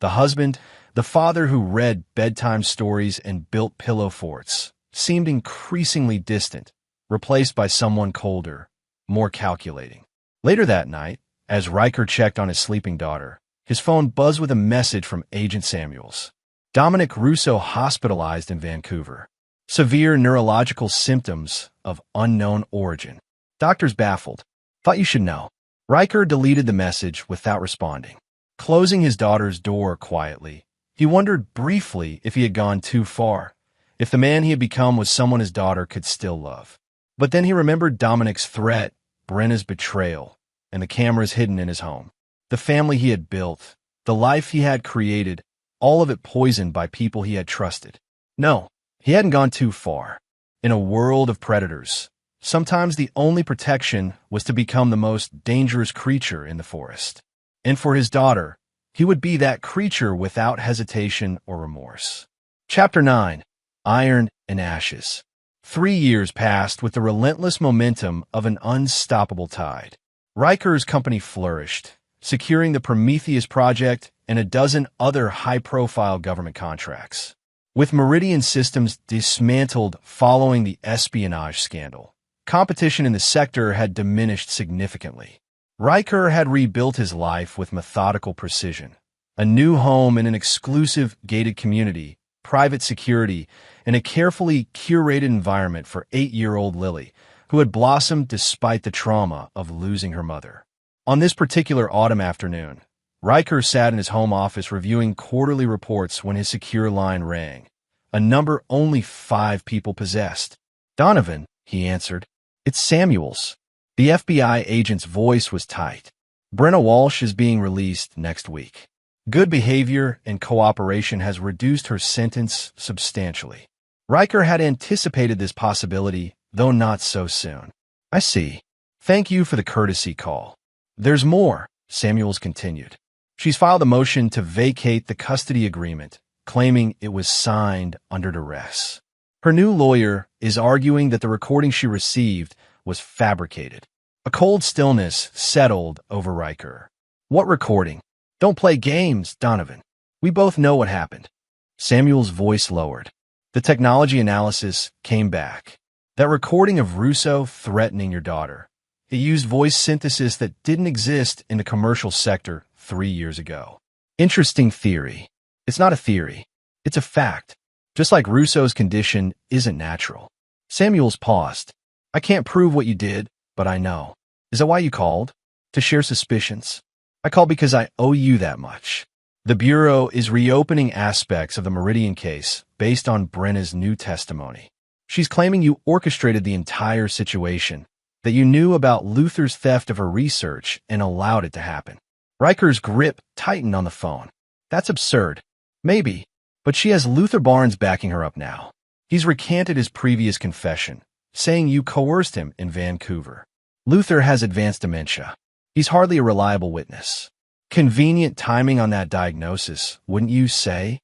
the husband, the father who read bedtime stories and built pillow forts, seemed increasingly distant, replaced by someone colder, more calculating. Later that night, as Riker checked on his sleeping daughter, his phone buzzed with a message from Agent Samuels. Dominic Russo hospitalized in Vancouver. Severe neurological symptoms of unknown origin. Doctors baffled. Thought you should know. Riker deleted the message without responding. Closing his daughter's door quietly, he wondered briefly if he had gone too far, if the man he had become was someone his daughter could still love. But then he remembered Dominic's threat, Brenna's betrayal, and the cameras hidden in his home. The family he had built, the life he had created, all of it poisoned by people he had trusted. No, he hadn't gone too far. In a world of predators, sometimes the only protection was to become the most dangerous creature in the forest. And for his daughter, he would be that creature without hesitation or remorse. Chapter 9. Iron and Ashes. 3 years passed with the relentless momentum of an unstoppable tide. Riker's company flourished, securing the Prometheus project and a dozen other high-profile government contracts. With Meridian Systems dismantled following the espionage scandal, competition in the sector had diminished significantly. Riker had rebuilt his life with methodical precision. A new home in an exclusive gated community, private security, and a carefully curated environment for 8-year-old Lily, who had blossomed despite the trauma of losing her mother. On this particular autumn afternoon, Riker sat in his home office reviewing quarterly reports when his secure line rang, a number only 5 people possessed. "Donovan," he answered. "It's Samuels." The FBI agent's voice was tight. "Brenna Walsh is being released next week. Good behavior and cooperation has reduced her sentence substantially." Riker had anticipated this possibility, though not so soon. "I see. Thank you for the courtesy call. There's more," Samuels continued. "She's filed a motion to vacate the custody agreement, claiming it was signed under duress. Her new lawyer is arguing that the recording she received was fabricated." A cold stillness settled over Riker. "What recording? Don't play games, Donovan. We both know what happened." Samuel's voice lowered. The technology analysis came back. "That recording of Russo threatening your daughter. It used voice synthesis that didn't exist in the commercial sector 3 years ago." "Interesting theory." "It's not a theory. It's a fact. Just like Russo's condition isn't natural." Samuels paused. "I can't prove what you did, but I know." "Is that why you called? To share suspicions?" "I called because I owe you that much. The Bureau is reopening aspects of the Meridian case based on Brenna's new testimony. She's claiming you orchestrated the entire situation, that you knew about Luther's theft of her research and allowed it to happen." Riker's grip tightened on the phone. "That's absurd." "Maybe, but she has Luther Barnes backing her up now. He's recanted his previous confession, saying you coerced him in Vancouver. Luther has advanced dementia. He's hardly a reliable witness. Convenient timing on that diagnosis, wouldn't you say?"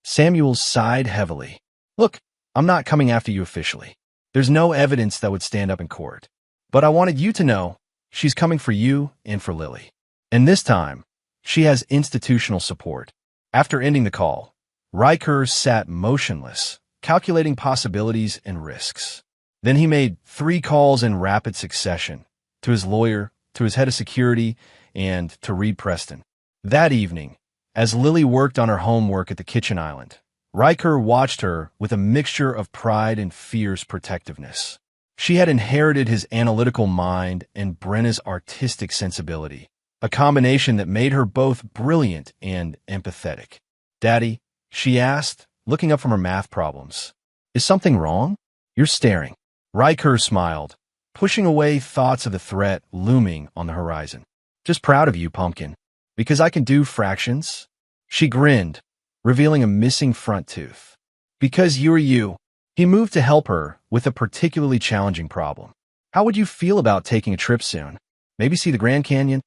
Samuels sighed heavily. "Look, I'm not coming after you officially. There's no evidence that would stand up in court. But I wanted you to know she's coming for you and for Lily. And this time, she has institutional support." After ending the call, Riker sat motionless, calculating possibilities and risks. Then he made 3 calls in rapid succession, to his lawyer, to his head of security, and to Reed Preston. That evening, as Lily worked on her homework at the kitchen island, Riker watched her with a mixture of pride and fierce protectiveness. She had inherited his analytical mind and Brenna's artistic sensibility, a combination that made her both brilliant and empathetic. "Daddy," she asked, looking up from her math problems, "is something wrong?" "You're staring." Riker smiled, pushing away thoughts of the threat looming on the horizon. "Just proud of you, Pumpkin. Because I can do fractions?" She grinned, revealing a missing front tooth. "Because you're you." He moved to help her with a particularly challenging problem. "How would you feel about taking a trip soon? Maybe see the Grand Canyon?"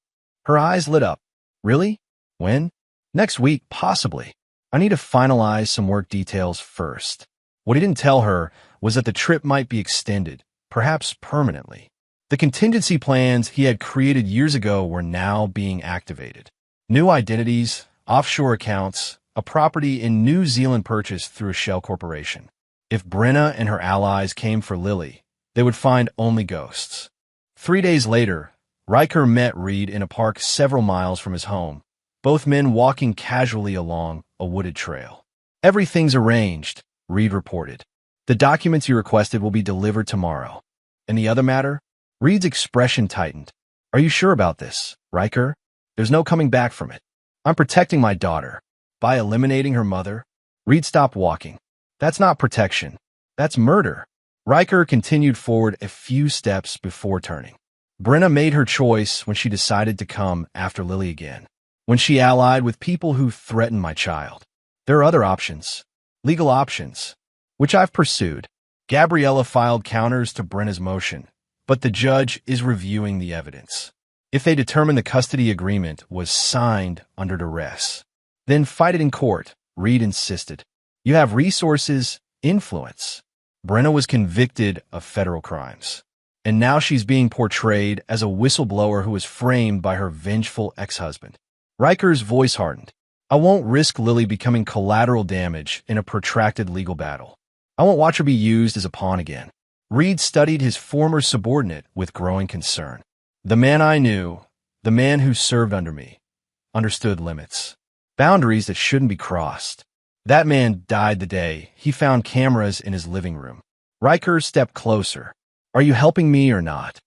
Her eyes lit up. "Really? When?" "Next week, possibly. I need to finalize some work details first." What he didn't tell her was that the trip might be extended, perhaps permanently. The contingency plans he had created years ago were now being activated. New identities, offshore accounts, a property in New Zealand purchased through a shell corporation. If Brenna and her allies came for Lily, they would find only ghosts. 3 days later, Riker met Reed in a park several miles from his home, both men walking casually along a wooded trail. "Everything's arranged," Reed reported. "The documents you requested will be delivered tomorrow." "And the other matter?" Reed's expression tightened. "Are you sure about this, Riker? There's no coming back from it." "I'm protecting my daughter. By eliminating her mother." Reed stopped walking. "That's not protection. That's murder." Riker continued forward a few steps before turning. Brenna made her choice when she decided to come after Lily again. When she allied with people who threatened my child. There are other options. Legal options. Which I've pursued. Gabriella filed counters to Brenna's motion, but the judge is reviewing the evidence. If they determine the custody agreement was signed under duress, then fight it in court, Reed insisted. You have resources, influence. Brenna was convicted of federal crimes, and now she's being portrayed as a whistleblower who was framed by her vengeful ex-husband. Riker's voice hardened. I won't risk Lily becoming collateral damage in a protracted legal battle. I won't watch her be used as a pawn again. Reed studied his former subordinate with growing concern. The man I knew, the man who served under me, understood limits, boundaries that shouldn't be crossed. That man died the day he found cameras in his living room. Riker stepped closer. Are you helping me or not?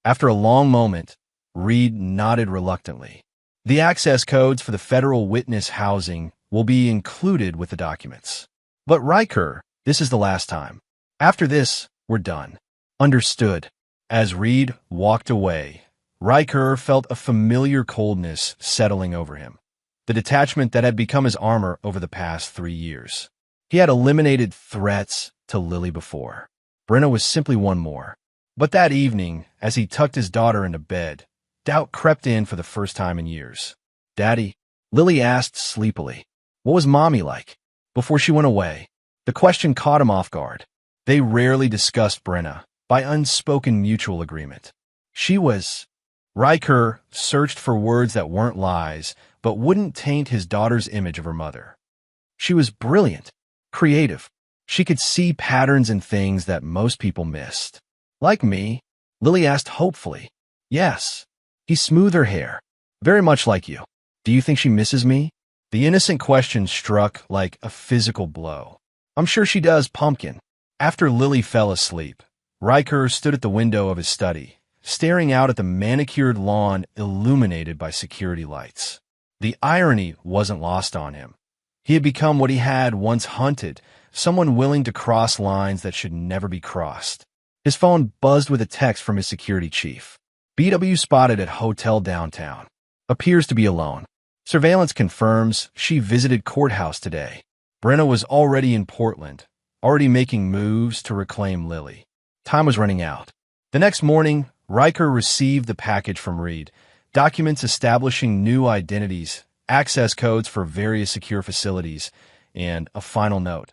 After a long moment, Reed nodded reluctantly. The access codes for the federal witness housing will be included with the documents. But Riker, this is the last time. After this, we're done. Understood. As Reed walked away, Riker felt a familiar coldness settling over him, the detachment that had become his armor over the past 3 years. He had eliminated threats to Lily before. Brenna was simply one more. But that evening, as he tucked his daughter into bed, doubt crept in for the first time in years. "Daddy," Lily asked sleepily, "what was Mommy like?" Before she went away, the question caught him off guard. They rarely discussed Brenna, by unspoken mutual agreement. She was... Riker searched for words that weren't lies, but wouldn't taint his daughter's image of her mother. She was brilliant, creative. She could see patterns in things that most people missed. "Like me?" Lily asked hopefully. "Yes." He smoothed her hair. "Very much like you. Do you think she misses me?" The innocent question struck like a physical blow. "I'm sure she does, Pumpkin." After Lily fell asleep, Riker stood at the window of his study, staring out at the manicured lawn illuminated by security lights. The irony wasn't lost on him. He had become what he had once hunted, someone willing to cross lines that should never be crossed. His phone buzzed with a text from his security chief. "BW spotted at hotel downtown. Appears to be alone. Surveillance confirms she visited courthouse today." Brenna was already in Portland, already making moves to reclaim Lily. Time was running out. The next morning, Riker received the package from Reed, documents establishing new identities, access codes for various secure facilities, and a final note.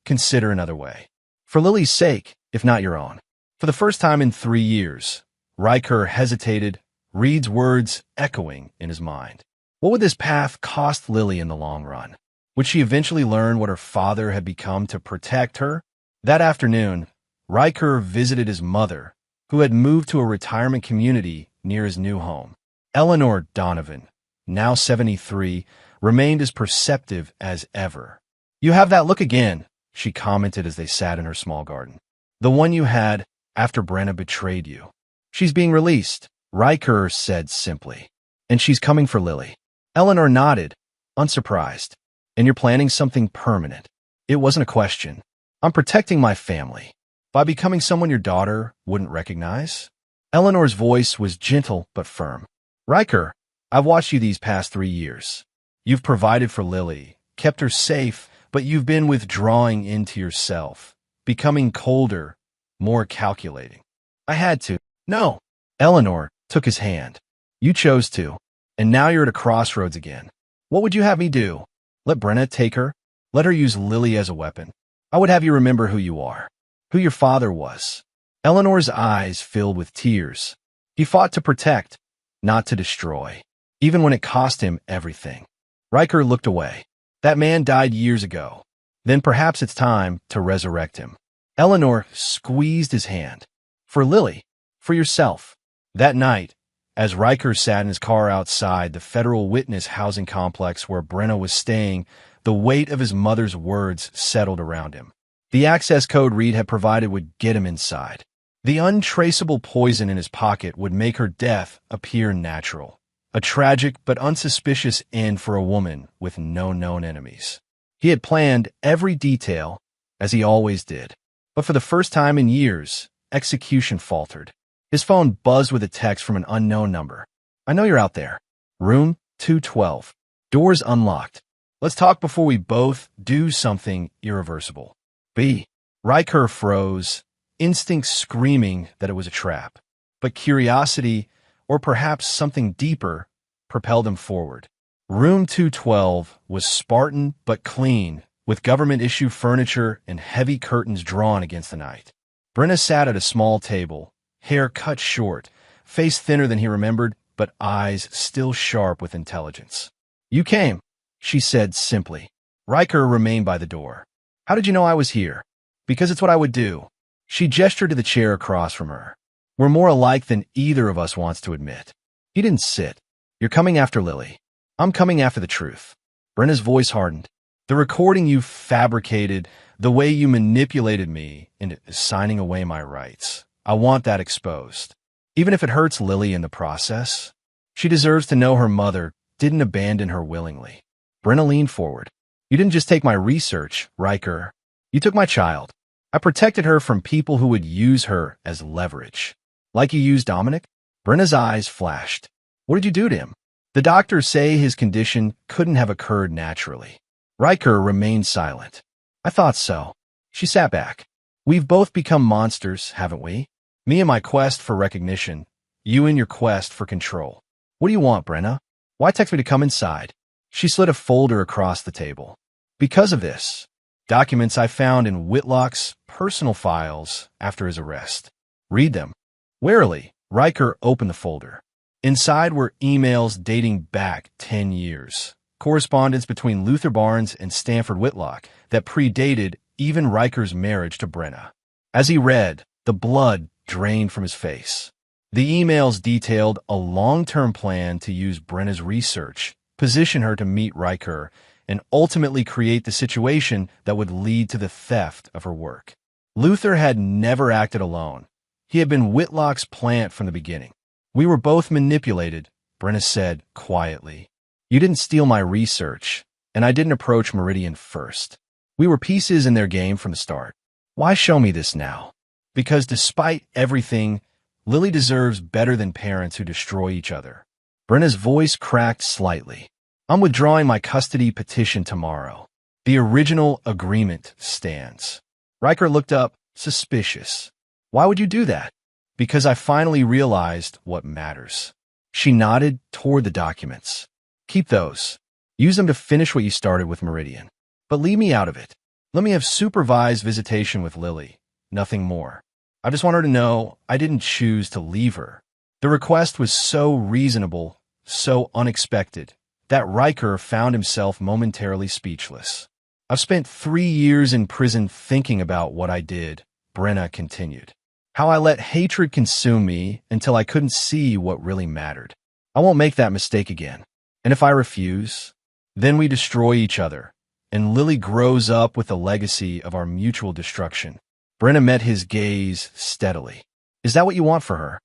Consider another way. For Lily's sake, if not your own. For the first time in 3 years, Riker hesitated, Reed's words echoing in his mind. What would this path cost Lily in the long run? Would she eventually learn what her father had become to protect her? That afternoon, Riker visited his mother, who had moved to a retirement community near his new home. Eleanor Donovan, now 73, remained as perceptive as ever. "You have that look again," she commented as they sat in her small garden. "The one you had after Brenna betrayed you." "She's being released," Riker said simply. "And she's coming for Lily." Eleanor nodded, unsurprised. "And you're planning something permanent." It wasn't a question. "I'm protecting my family. By becoming someone your daughter wouldn't recognize?" Eleanor's voice was gentle but firm. "Riker, I've watched you these past 3 years. You've provided for Lily, kept her safe, but you've been withdrawing into yourself, becoming colder, more calculating." "I had to." "No." Eleanor took his hand. "You chose to. And now you're at a crossroads again. What would you have me do? Let Brenna take her? Let her use Lily as a weapon? I would have you remember who you are, who your father was." Eleanor's eyes filled with tears. He fought to protect, not to destroy, even when it cost him everything. Riker looked away. That man died years ago. Then perhaps it's time to resurrect him. Eleanor squeezed his hand. "For Lily, for yourself." That night, as Riker sat in his car outside the federal witness housing complex where Brenna was staying, the weight of his mother's words settled around him. The access code Reed had provided would get him inside. The untraceable poison in his pocket would make her death appear natural. A tragic but unsuspicious end for a woman with no known enemies. He had planned every detail, as he always did. But for the first time in years, execution faltered. His phone buzzed with a text from an unknown number. "I know you're out there. Room 212. Doors unlocked. Let's talk before we both do something irreversible." B. Riker froze, instinct screaming that it was a trap. But curiosity, or perhaps something deeper, propelled him forward. Room 212 was Spartan but clean, with government-issue furniture and heavy curtains drawn against the night. Brenna sat at a small table, hair cut short, face thinner than he remembered, but eyes still sharp with intelligence. "You came," she said simply. Riker remained by the door. How did you know I was here? Because it's what I would do. She gestured to the chair across from her. We're more alike than either of us wants to admit. He didn't sit. You're coming after Lily. I'm coming after the truth. Brenna's voice hardened. The recording you fabricated, the way you manipulated me into signing away my rights. I want that exposed. Even if it hurts Lily in the process. She deserves to know her mother didn't abandon her willingly. Brenna leaned forward. You didn't just take my research, Riker. You took my child. I protected her from people who would use her as leverage. Like you used Dominic? Brenna's eyes flashed. What did you do to him? The doctors say his condition couldn't have occurred naturally. Riker remained silent. I thought so. She sat back. We've both become monsters, haven't we? Me in my quest for recognition. You in your quest for control. What do you want, Brenna? Why text me to come inside? She slid a folder across the table. Because of this. Documents I found in Whitlock's personal files after his arrest. Read them. Warily, Riker opened the folder. Inside were emails dating back 10 years. Correspondence between Luther Barnes and Stanford Whitlock that predated even Riker's marriage to Brenna. As he read, the blood drained from his face. The emails detailed a long-term plan to use Brenna's research, position her to meet Riker, and ultimately create the situation that would lead to the theft of her work. Luther had never acted alone. He had been Whitlock's plant from the beginning. We were both manipulated, Brenna said quietly. You didn't steal my research, and I didn't approach Meridian first. We were pieces in their game from the start. Why show me this now? Because despite everything, Lily deserves better than parents who destroy each other. Brenna's voice cracked slightly. I'm withdrawing my custody petition tomorrow. The original agreement stands. Riker looked up, suspicious. Why would you do that? Because I finally realized what matters. She nodded toward the documents. Keep those. Use them to finish what you started with Meridian. But leave me out of it. Let me have supervised visitation with Lily. Nothing more. I just want her to know I didn't choose to leave her. The request was so reasonable, so unexpected, that Riker found himself momentarily speechless. I've spent 3 years in prison thinking about what I did, Brenna continued. How I let hatred consume me until I couldn't see what really mattered. I won't make that mistake again. And if I refuse, then we destroy each other, and Lily grows up with the legacy of our mutual destruction. Brenna met his gaze steadily. Is that what you want for her?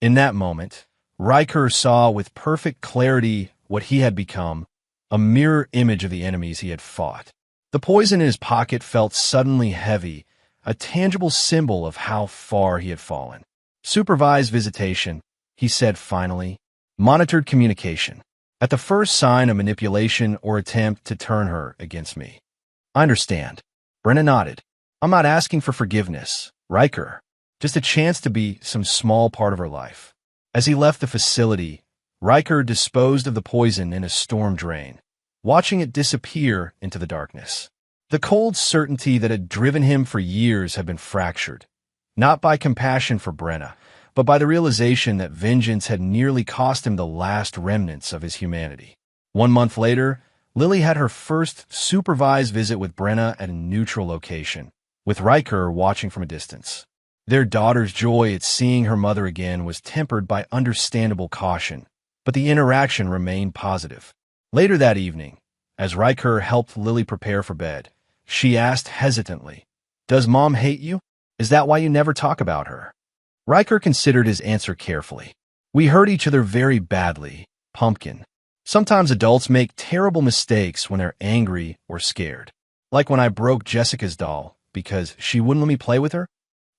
In that moment, Riker saw with perfect clarity what he had become, a mirror image of the enemies he had fought. The poison in his pocket felt suddenly heavy, a tangible symbol of how far he had fallen. Supervised visitation, he said finally. Monitored communication. At the first sign of manipulation or attempt to turn her against me. I understand. Brenna nodded. I'm not asking for forgiveness, Riker. Just a chance to be some small part of her life. As he left the facility, Riker disposed of the poison in a storm drain, watching it disappear into the darkness. The cold certainty that had driven him for years had been fractured, not by compassion for Brenna, but by the realization that vengeance had nearly cost him the last remnants of his humanity. 1 month later, Lily had her first supervised visit with Brenna at a neutral location, with Riker watching from a distance. Their daughter's joy at seeing her mother again was tempered by understandable caution, but the interaction remained positive. Later that evening, as Riker helped Lily prepare for bed, she asked hesitantly, Does Mom hate you? Is that why you never talk about her? Riker considered his answer carefully. We hurt each other very badly, Pumpkin. Sometimes adults make terrible mistakes when they're angry or scared. Like when I broke Jessica's doll because she wouldn't let me play with her?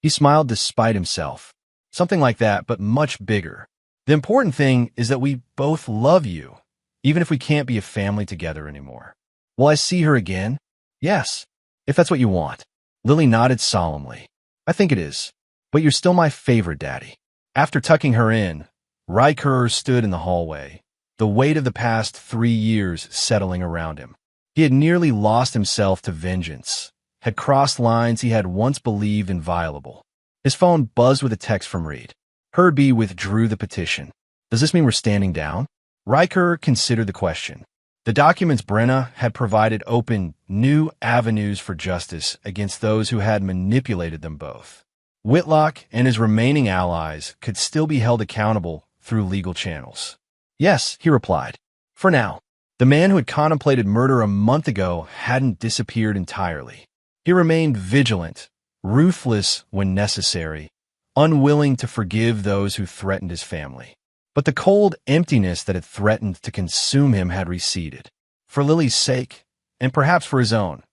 He smiled despite himself. Something like that, but much bigger. The important thing is that we both love you, even if we can't be a family together anymore. Will I see her again? Yes, if that's what you want. Lily nodded solemnly. I think it is, but you're still my favorite, Daddy. After tucking her in, Riker stood in the hallway, the weight of the past 3 years settling around him. He had nearly lost himself to vengeance, had crossed lines he had once believed inviolable. His phone buzzed with a text from Reed. Herbie withdrew the petition. Does this mean we're standing down? Riker considered the question. The documents Brenna had provided opened new avenues for justice against those who had manipulated them both. Whitlock and his remaining allies could still be held accountable through legal channels. Yes, he replied. For now. The man who had contemplated murder a month ago hadn't disappeared entirely. He remained vigilant, ruthless when necessary, unwilling to forgive those who threatened his family. But the cold emptiness that had threatened to consume him had receded. For Lily's sake, and perhaps for his own,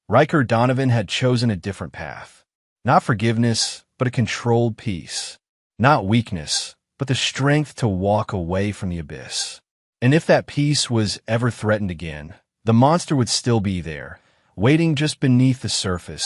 Riker Donovan had chosen a different path. Not forgiveness, but a controlled peace. Not weakness, but the strength to walk away from the abyss. And if that peace was ever threatened again, the monster would still be there, waiting just beneath the surface,